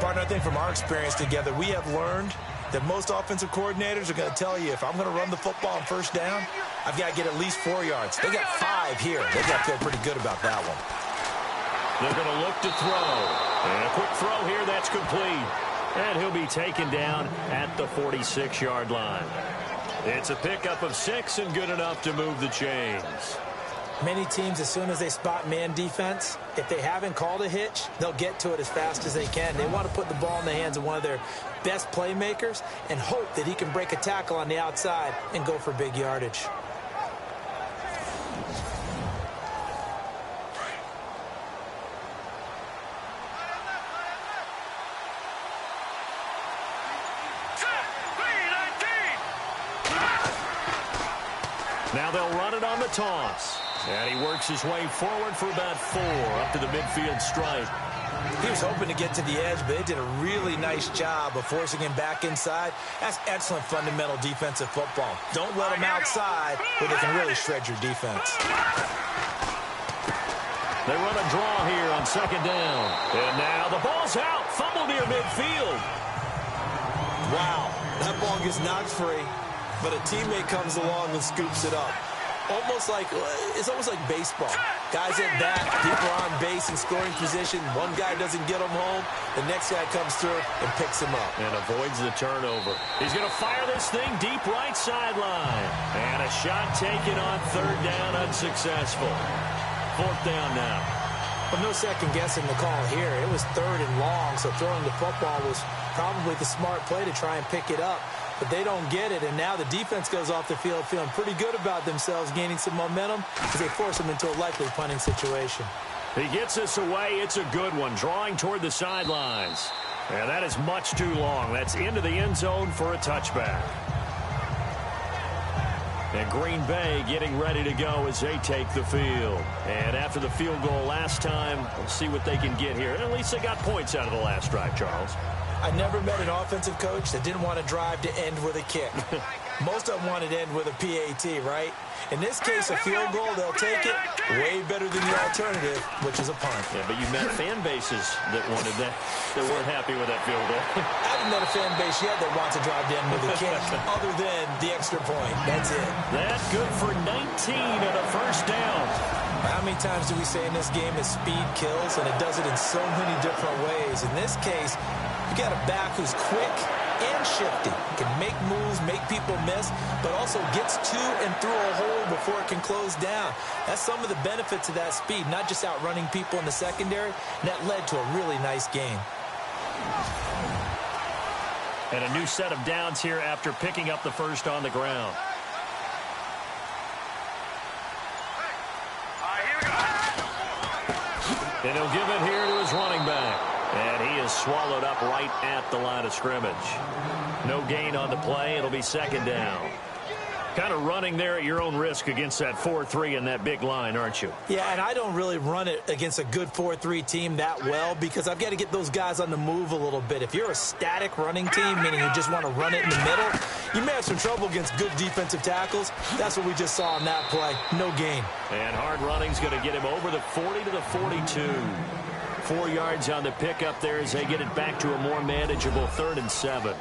Partner, I think from our experience together, we have learned that most offensive coordinators are going to tell you, if I'm going to run the football on first down, I've got to get at least 4 yards. They got 5 here. They got to feel pretty good about that one. They're going to look to throw. And a quick throw here, that's complete. And he'll be taken down at the 46-yard line. It's a pickup of 6 and good enough to move the chains. Many teams, as soon as they spot man defense, if they haven't called a hitch, they'll get to it as fast as they can. They want to put the ball in the hands of one of their best playmakers and hope that he can break a tackle on the outside and go for big yardage. Now they'll run it on the toss. And he works his way forward for about 4 up to the midfield stripe. He was hoping to get to the edge, but they did a really nice job of forcing him back inside. That's excellent fundamental defensive football. Don't let him outside where they can really shred your defense. They run a draw here on second down. And now the ball's out. Fumble near midfield. Wow, that ball gets knocked free, but a teammate comes along and scoops it up. It's almost like baseball. Guys at bat, people are on base in scoring position. One guy doesn't get him home. The next guy comes through and picks him up. And avoids the turnover. He's going to fire this thing deep right sideline. And a shot taken on third down, unsuccessful. Fourth down now. Well, no second guessing the call here. It was third and long, so throwing the football was probably the smart play to try and pick it up. But they don't get it, and now the defense goes off the field feeling pretty good about themselves, gaining some momentum as they force them into a likely punting situation. He gets this away. It's a good one, drawing toward the sidelines. And that is much too long. That's into the end zone for a touchback. And Green Bay getting ready to go as they take the field. And after the field goal last time, we'll see what they can get here. And at least they got points out of the last drive, Charles. I never met an offensive coach that didn't want to drive to end with a kick. Most of them wanted to end with a PAT, right? In this case, a field goal, they'll take it way better than the alternative, which is a punt. Yeah, but you met fan bases that wanted that, that weren't happy with that field goal. I haven't met a fan base yet that wants to drive to end with a kick, other than the extra point. That's it. That's good for 19 and a first down. How many times do we say in this game that speed kills, and it does it in so many different ways? In this case, you got a back who's quick and shifty, can make moves, make people miss, but also gets to and through a hole before it can close down. That's some of the benefits of that speed, not just outrunning people in the secondary, and that led to a really nice game. And a new set of downs here after picking up the first on the ground. And he'll give it here to his running back. And he is swallowed up right at the line of scrimmage. No gain on the play. It'll be second down. Kind of running there at your own risk against that 4-3 and that big line, aren't you? Yeah, and I don't really run it against a good 4-3 team that well because I've got to get those guys on the move a little bit. If you're a static running team, meaning you just want to run it in the middle, you may have some trouble against good defensive tackles. That's what we just saw on that play. No gain. And hard running's going to get him over the 40 to the 42. 4 yards on the pickup there as they get it back to a more manageable 3rd and 7.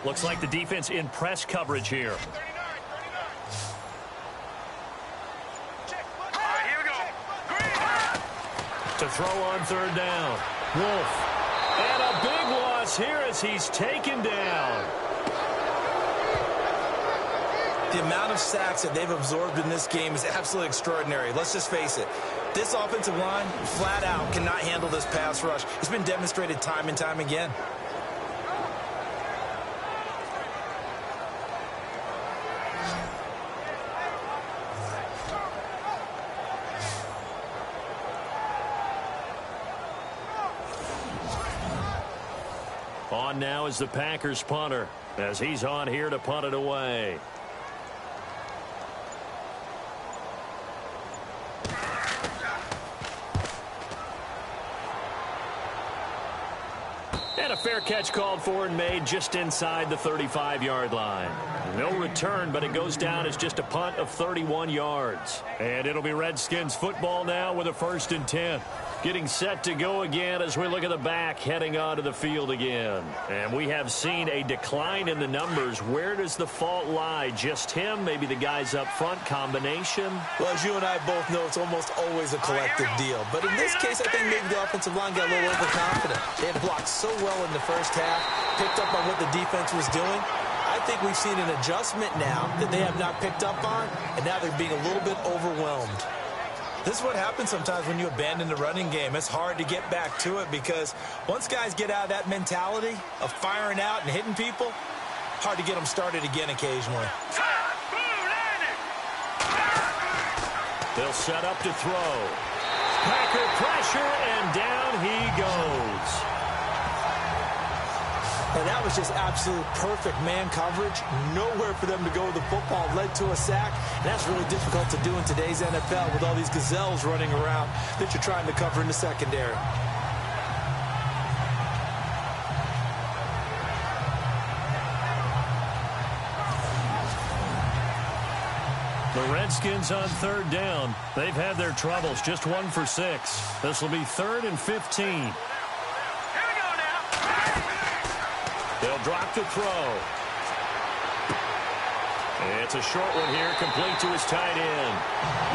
Looks like the defense in press coverage here. To throw on 3rd down. Wolf. And a big loss here as he's taken down. The amount of sacks that they've absorbed in this game is absolutely extraordinary. Let's just face it. This offensive line, flat out, cannot handle this pass rush. It's been demonstrated time and time again. On now is the Packers punter as he's on here to punt it away. And a fair catch called for and made just inside the 35-yard line. No return, but it goes down as just a punt of 31 yards. And it'll be Redskins football now with a 1st and 10. Getting set to go again as we look at the back heading onto the field again. And we have seen a decline in the numbers. Where does the fault lie? Just him? Maybe the guys up front? Combination? Well, as you and I both know, it's almost always a collective deal. But in this case, I think maybe the offensive line got a little overconfident. They had blocked so well in the first half, picked up on what the defense was doing. I think we've seen an adjustment now that they have not picked up on, and now they're being a little bit overwhelmed. This is what happens sometimes when you abandon the running game. It's hard to get back to it because once guys get out of that mentality of firing out and hitting people, hard to get them started again occasionally. They'll set up to throw. Packer pressure, and down he goes. And that was just absolute perfect man coverage. Nowhere for them to go with the football. Led to a sack. And that's really difficult to do in today's NFL with all these gazelles running around that you're trying to cover in the secondary. The Redskins on 3rd down. They've had their troubles. Just 1 for 6. This will be 3rd and 15. They'll drop the throw. It's a short one here, complete to his tight end.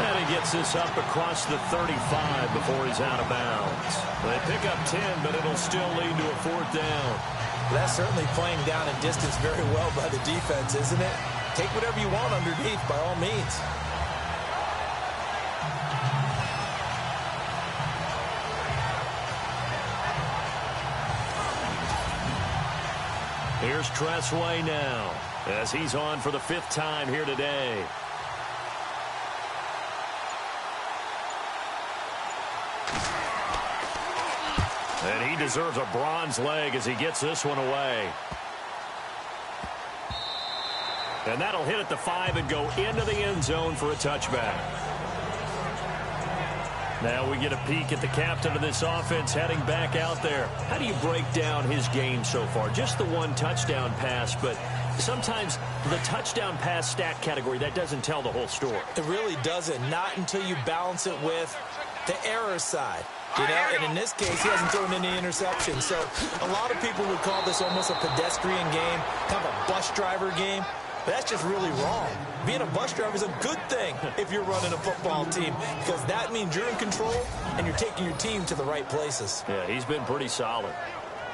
And he gets this up across the 35 before he's out of bounds. They pick up 10, but it'll still lead to a 4th down. That's certainly playing down in distance very well by the defense, isn't it? Take whatever you want underneath, by all means. Here's Tressway now as he's on for the 5th time here today. And he deserves a bronze leg as he gets this one away. And that'll hit at the 5 and go into the end zone for a touchback. Now we get a peek at the captain of this offense heading back out there. How do you break down his game so far? Just the 1 touchdown pass, but sometimes the touchdown pass stat category, that doesn't tell the whole story. It really doesn't. Not until you balance it with the error side. You know, and in this case, he hasn't thrown any interceptions. So a lot of people would call this almost a pedestrian game, kind of a bus driver game. But that's just really wrong. Being a bus driver is a good thing if you're running a football team because that means you're in control and you're taking your team to the right places. Yeah, he's been pretty solid.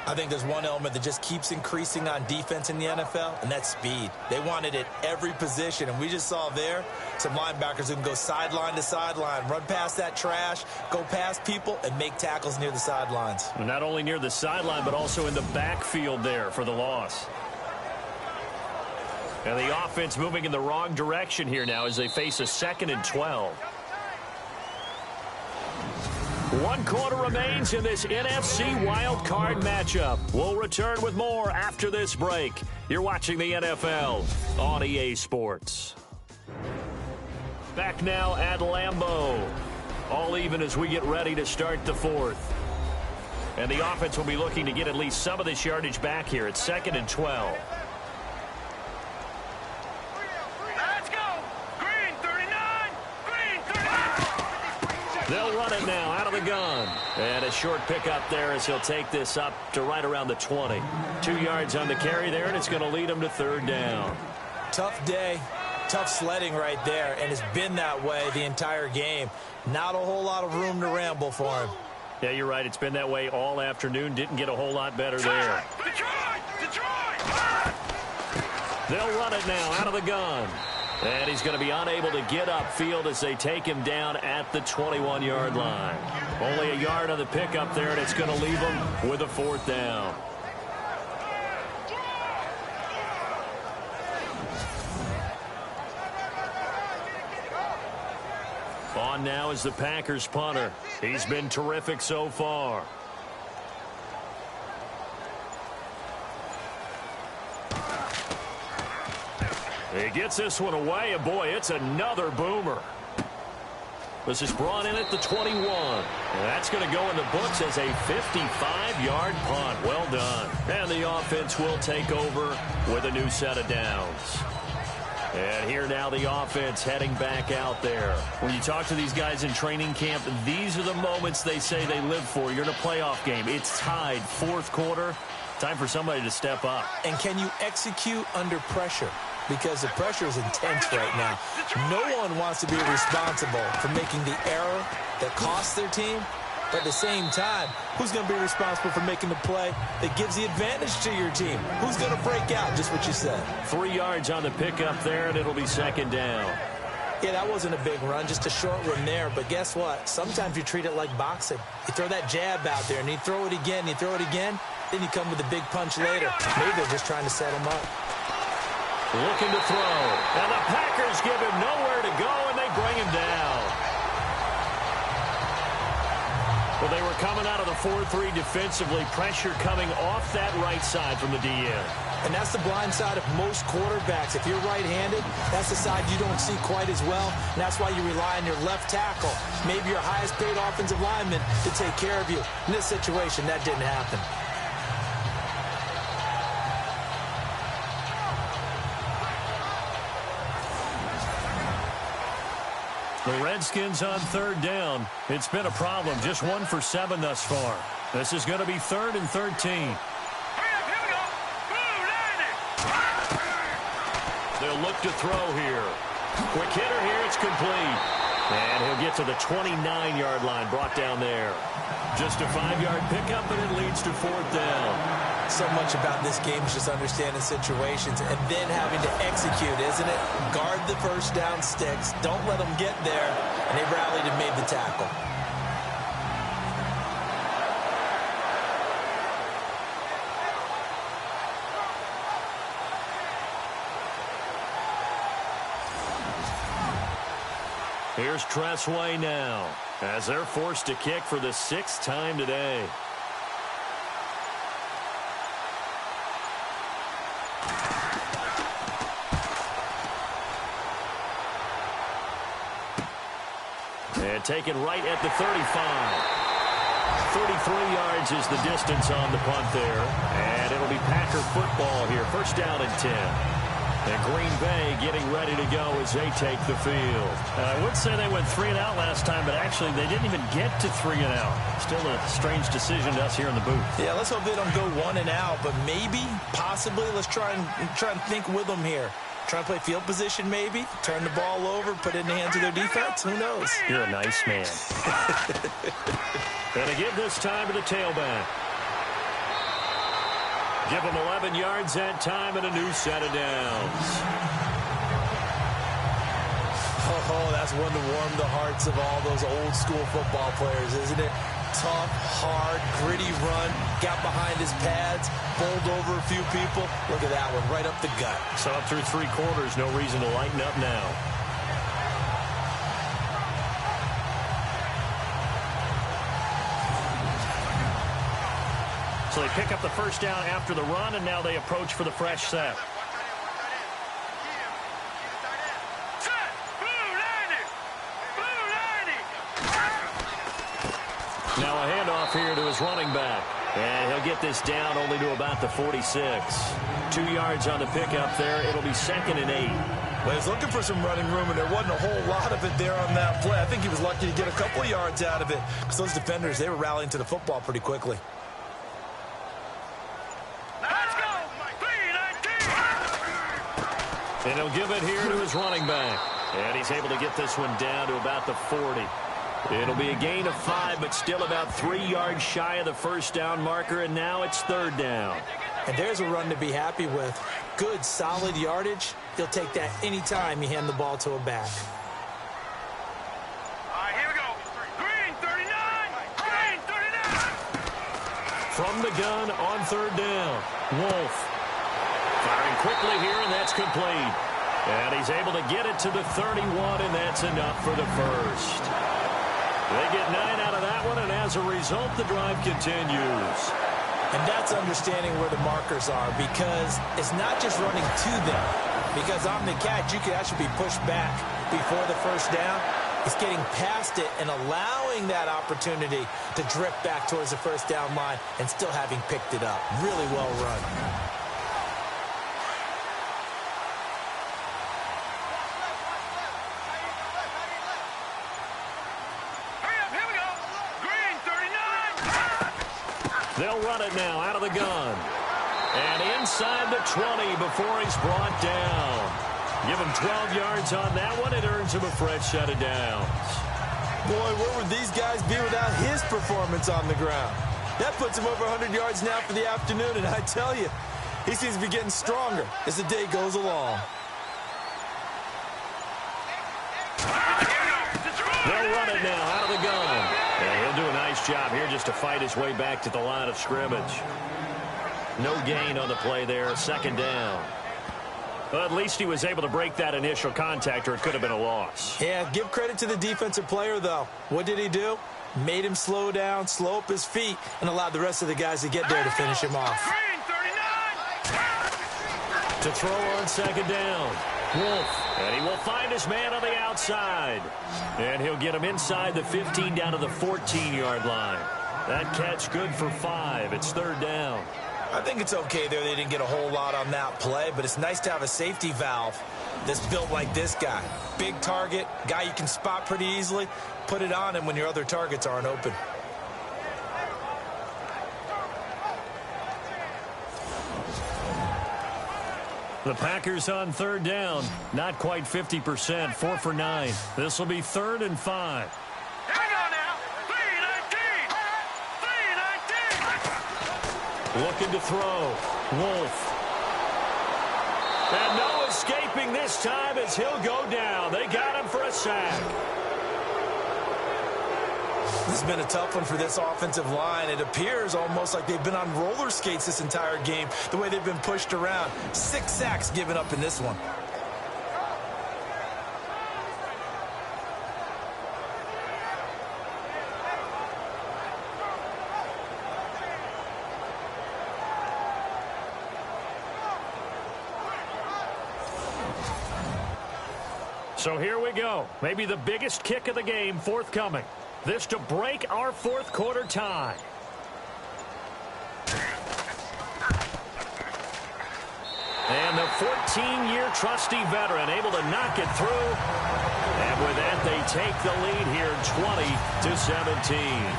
I think there's one element that just keeps increasing on defense in the NFL, and that's speed. They want it at every position, and we just saw there some linebackers who can go sideline to sideline, run past that trash, go past people, and make tackles near the sidelines. Not only near the sideline, but also in the backfield there for the loss. And the offense moving in the wrong direction here now as they face a 2nd and 12. 1 quarter remains in this NFC wild card matchup. We'll return with more after this break. You're watching the NFL on EA Sports. Back now at Lambeau. All even as we get ready to start the 4th. And the offense will be looking to get at least some of this yardage back here at 2nd and 12. They'll run it now out of the gun. And a short pickup there as he'll take this up to right around the 20. 2 yards on the carry there, and it's going to lead him to 3rd down. Tough day, tough sledding right there, and it's been that way the entire game. Not a whole lot of room to ramble for him. Yeah, you're right. It's been that way all afternoon. Didn't get a whole lot better there. They'll run it now out of the gun. And he's going to be unable to get upfield as they take him down at the 21-yard line. Only a yard on the pickup there, and it's going to leave him with a 4th down. On now is the Packers punter. He's been terrific so far. He gets this one away, and boy, it's another boomer. This is brought in at the 21. And that's going to go in the books as a 55-yard punt. Well done. And the offense will take over with a new set of downs. And here now the offense heading back out there. When you talk to these guys in training camp, these are the moments they say they live for. You're in a playoff game. It's tied, fourth quarter. Time for somebody to step up. And can you execute under pressure? Because the pressure is intense right now. No one wants to be responsible for making the error that costs their team. But at the same time, who's going to be responsible for making the play that gives the advantage to your team? Who's going to break out? Just what you said. 3 yards on the pickup there, and it'll be second down. Yeah, that wasn't a big run, just a short one there. But guess what? Sometimes you treat it like boxing. You throw that jab out there, and you throw it again, then you come with a big punch later. Maybe they're just trying to set him up. Looking to throw. And the Packers give him nowhere to go, and they bring him down. Well, they were coming out of the 4-3 defensively. Pressure coming off that right side from the DN. And that's the blind side of most quarterbacks. If you're right-handed, that's the side you don't see quite as well. And that's why you rely on your left tackle, maybe your highest-paid offensive lineman, to take care of you. In this situation, that didn't happen. The Redskins on third down. It's been a problem. Just 1 for 7 thus far. This is going to be 3rd and 13. They'll look to throw here. Quick hitter here. It's complete. And he'll get to the 29-yard line, brought down there. Just a 5-yard pickup, and it leads to 4th down. So much about this game is just understanding situations and then having to execute, isn't it? Guard the first down sticks. Don't let them get there. And they rallied and made the tackle. Here's Tressway now as they're forced to kick for the 6th time today. And taken right at the 35. 33 yards is the distance on the punt there. And it'll be Packer football here. First down and 10. And Green Bay getting ready to go as they take the field. I would say they went 3 and out last time, but actually they didn't even get to 3 and out. Still a strange decision to us here in the booth. Yeah, let's hope they don't go 1 and out, but maybe, possibly, let's try and think with them here. Try and play field position maybe, turn the ball over, put it in the hands of their defense. Who knows? You're a nice man. And to give this time to the tailback. Give them 11 yards that time and a new set of downs. Oh, that's one to warm the hearts of all those old school football players, isn't it? Tough, hard, gritty run, got behind his pads, bowled over a few people. Look at that one, right up the gut. So up through 3 quarters, no reason to lighten up now. So they pick up the first down after the run, and now they approach for the fresh set. Now a handoff here to his running back. And he'll get this down only to about the 46. 2 yards on the pickup there. It'll be 2nd and 8. Well, he's looking for some running room, and there wasn't a whole lot of it there on that play. I think he was lucky to get a couple of yards out of it because those defenders, they were rallying to the football pretty quickly. And he'll give it here to his running back. And he's able to get this one down to about the 40. It'll be a gain of 5, but still about 3 yards shy of the first down marker, and now it's 3rd down. And there's a run to be happy with. Good, solid yardage. He'll take that anytime you hand the ball to a back. All right, here we go. Green 39. Green 39. From the gun on 3rd down. Wolf. Firing quickly here, and that's complete. And he's able to get it to the 31, and that's enough for the first. They get 9 out of that one, and as a result, the drive continues. And that's understanding where the markers are, because it's not just running to them. Because on the catch, you could actually be pushed back before the first down. It's getting past it and allowing that opportunity to drift back towards the first down line and still having picked it up. Really well run. They'll run it now out of the gun. And inside the 20 before he's brought down. Give him 12 yards on that one. It earns him a fresh set of downs. Boy, where would these guys be without his performance on the ground? That puts him over 100 yards now for the afternoon, and I tell you, he seems to be getting stronger as the day goes along. They'll run it now out of the gun. And he'll do a nice job here just to fight his way back to the line of scrimmage. No gain on the play there. Second down. Well, at least he was able to break that initial contact, or it could have been a loss. Yeah, give credit to the defensive player, though. What did he do? Made him slow down, slow up his feet, and allowed the rest of the guys to get there to finish him off. To throw on second down. Wolf. And he will find his man on the outside. And he'll get him inside the 15 down to the 14-yard line. That catch good for 5. It's third down. I think it's okay there. They didn't get a whole lot on that play, but it's nice to have a safety valve that's built like this guy. Big target, guy you can spot pretty easily. Put it on him when your other targets aren't open. The Packers on third down. Not quite 50%. 4 for 9. This will be 3rd and 5. Hang on now. 3-19. Looking to throw. Wolf. And no escaping this time as he'll go down. They got him for a sack. This has been a tough one for this offensive line. It appears almost like they've been on roller skates this entire game, the way they've been pushed around. 6 sacks given up in this one. So here we go. Maybe the biggest kick of the game forthcoming. This to break our fourth quarter tie. And the 14-year trusty veteran able to knock it through. And with that, they take the lead here 20-17.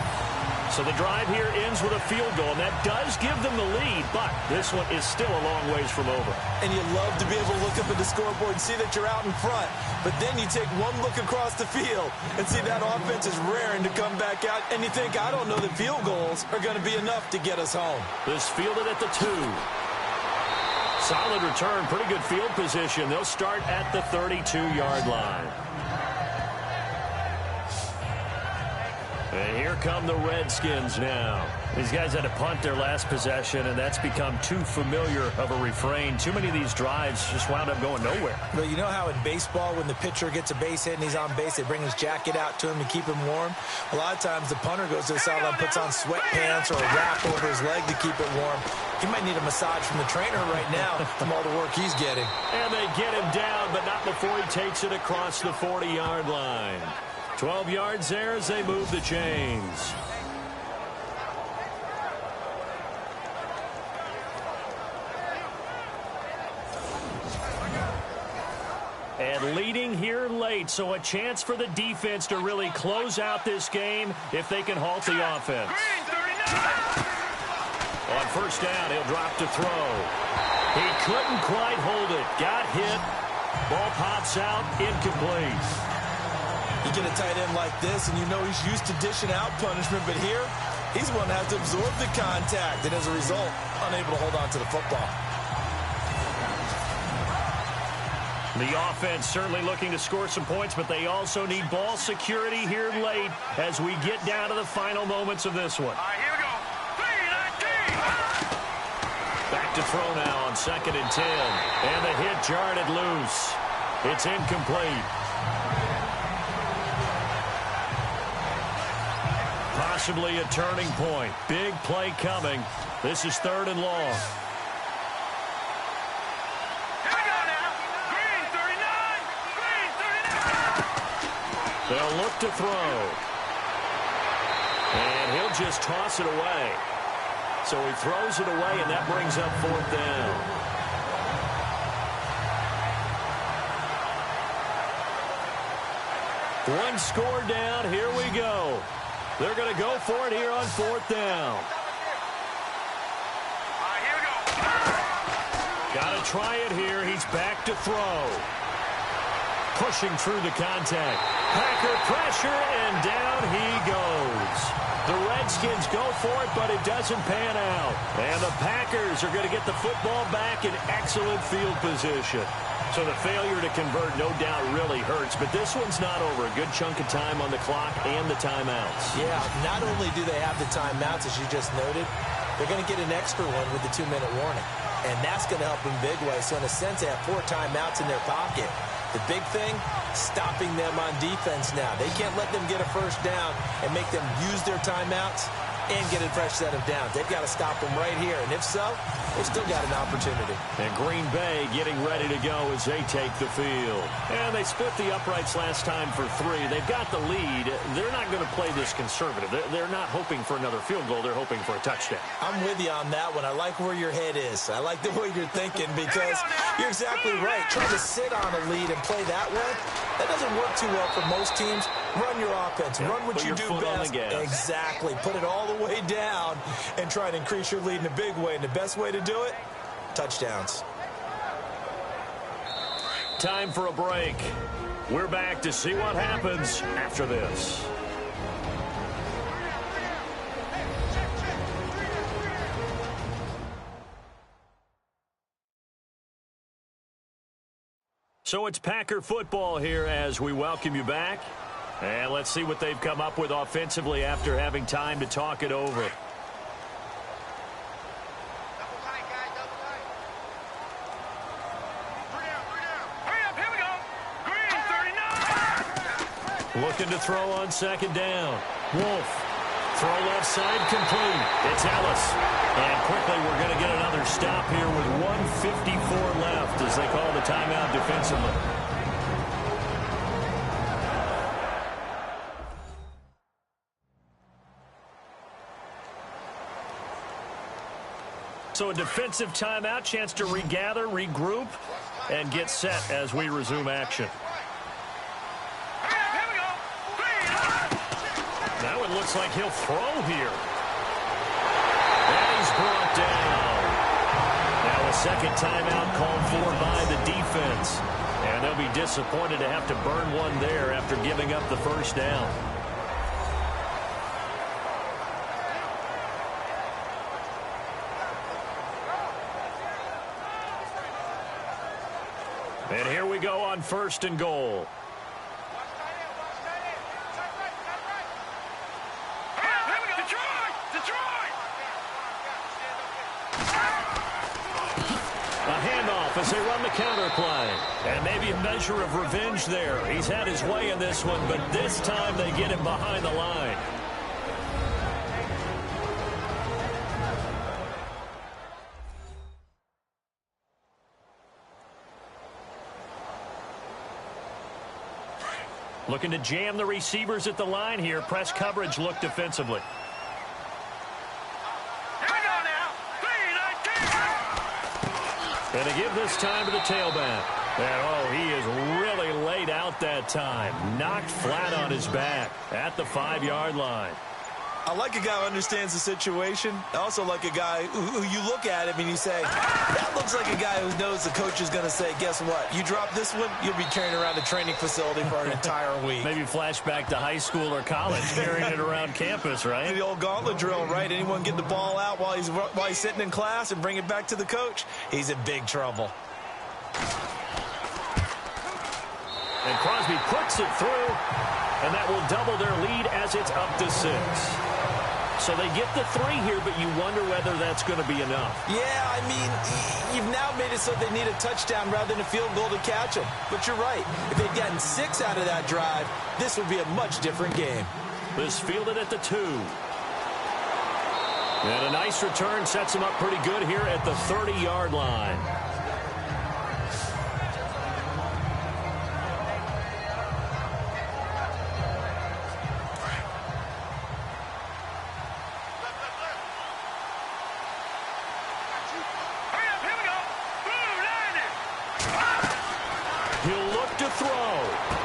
So the drive here ends with a field goal, and that does give them the lead, but this one is still a long ways from over. And you love to be able to look up at the scoreboard and see that you're out in front, but then you take one look across the field and see that offense is raring to come back out, and you think, I don't know that field goals are going to be enough to get us home. This fielded at the 2. Solid return, pretty good field position. They'll start at the 32-yard line. And here come the Redskins now. These guys had to punt their last possession, and that's become too familiar of a refrain. Too many of these drives just wound up going nowhere. Well, you know how in baseball, when the pitcher gets a base hit and he's on base, they bring his jacket out to him to keep him warm? A lot of times the punter goes to the sideline, puts on sweatpants or a wrap over his leg to keep it warm. He might need a massage from the trainer right now from all the work he's getting. And they get him down, but not before he takes it across the 40-yard line. 12 yards there as they move the chains. And leading here late, so a chance for the defense to really close out this game if they can halt the offense. On first down, he'll drop to throw. He couldn't quite hold it. Got hit. Ball pops out, incomplete. You get a tight end like this, and you know he's used to dishing out punishment, but here, he's one that has to absorb the contact, and as a result, unable to hold on to the football. The offense certainly looking to score some points, but they also need ball security here late as we get down to the final moments of this one. All right, here we go. 3-19. Back to throw now on 2nd and 10. And the hit jarred it loose. It's incomplete. possibly a turning point. Big play coming. This is 3rd and long. Here we go now. Green 39. Green 39. They'll look to throw. And he'll just toss it away. So he throws it away, and that brings up 4th down. One score down. Here we go. They're going to go for it here on 4th down. Here we go. Got to try it here. He's back to throw. Pushing through the contact. Packer pressure, and down he goes. The Redskins go for it, but it doesn't pan out. And the Packers are going to get the football back in excellent field position. So the failure to convert, no doubt, really hurts. But this one's not over. A good chunk of time on the clock and the timeouts. Yeah, not only do they have the timeouts, as you just noted, they're going to get an extra one with the 2-minute warning. And that's going to help in big ways. So in a sense, they have 4 timeouts in their pocket. The big thing, stopping them on defense now. They can't let them get a first down and make them use their timeouts and get a fresh set of downs. They've got to stop them right here. And if so, they've still got an opportunity. And Green Bay getting ready to go as they take the field. And they split the uprights last time for 3. They've got the lead. They're not going to play this conservative. They're not hoping for another field goal. They're hoping for a touchdown. I'm with you on that one. I like where your head is. I like the way you're thinking because you're exactly right. Trying to sit on a lead and play that way, that doesn't work too well for most teams. Run your offense. Run what you do best. Exactly. Put it all the way down and try to increase your lead in a big way. And the best way to do it, touchdowns. Time for a break. We're back to see what happens after this. So it's Packer football here as we welcome you back. And let's see what they've come up with offensively after having time to talk it over. Here we go. Green 39. Looking to throw on 2nd down. Wolf. Throw left side complete. It's Ellis. And quickly we're going to get another stop here with 1:54 left as they call the timeout defensively. So a defensive timeout, chance to regather, regroup, and get set as we resume action. Here we go. Now it looks like he'll throw here. And he's brought down. Now a second timeout called for by the defense. And they'll be disappointed to have to burn one there after giving up the first down. And here we go on 1st and goal. A handoff as they run the counter play. And maybe a measure of revenge there. He's had his way in this one, but this time they get him behind the line. Looking to jam the receivers at the line here. Press coverage look defensively. And they give this time to the tailback. And, oh, he is really laid out that time. Knocked flat on his back at the 5-yard line. I like a guy who understands the situation. I also like a guy who you look at him and you say, that looks like a guy who knows the coach is going to say, guess what? You drop this one, you'll be carrying around the training facility for an entire week. Maybe flashback to high school or college, carrying it around campus, right? The old gauntlet drill, right? Anyone get the ball out while he's sitting in class and bring it back to the coach, he's in big trouble. And Crosby puts it through, and that will double their lead as it's up to 6. So they get the 3 here, but you wonder whether that's going to be enough. Yeah, I mean, you've now made it so they need a touchdown rather than a field goal to catch them. But you're right. If they'd gotten 6 out of that drive, this would be a much different game. This fielded at the 2. And a nice return sets him up pretty good here at the 30-yard line. He'll look to throw.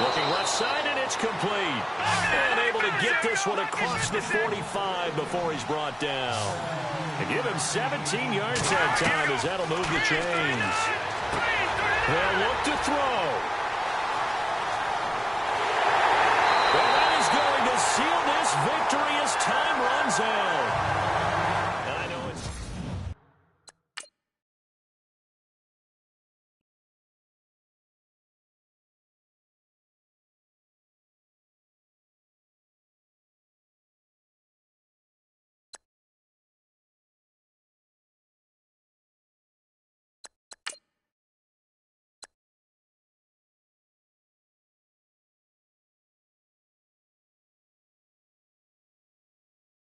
Looking left side, and it's complete. And able to get this one across the 45 before he's brought down. And give him 17 yards that time as that'll move the chains. They'll look to throw. And that is going to seal this victory as time runs out.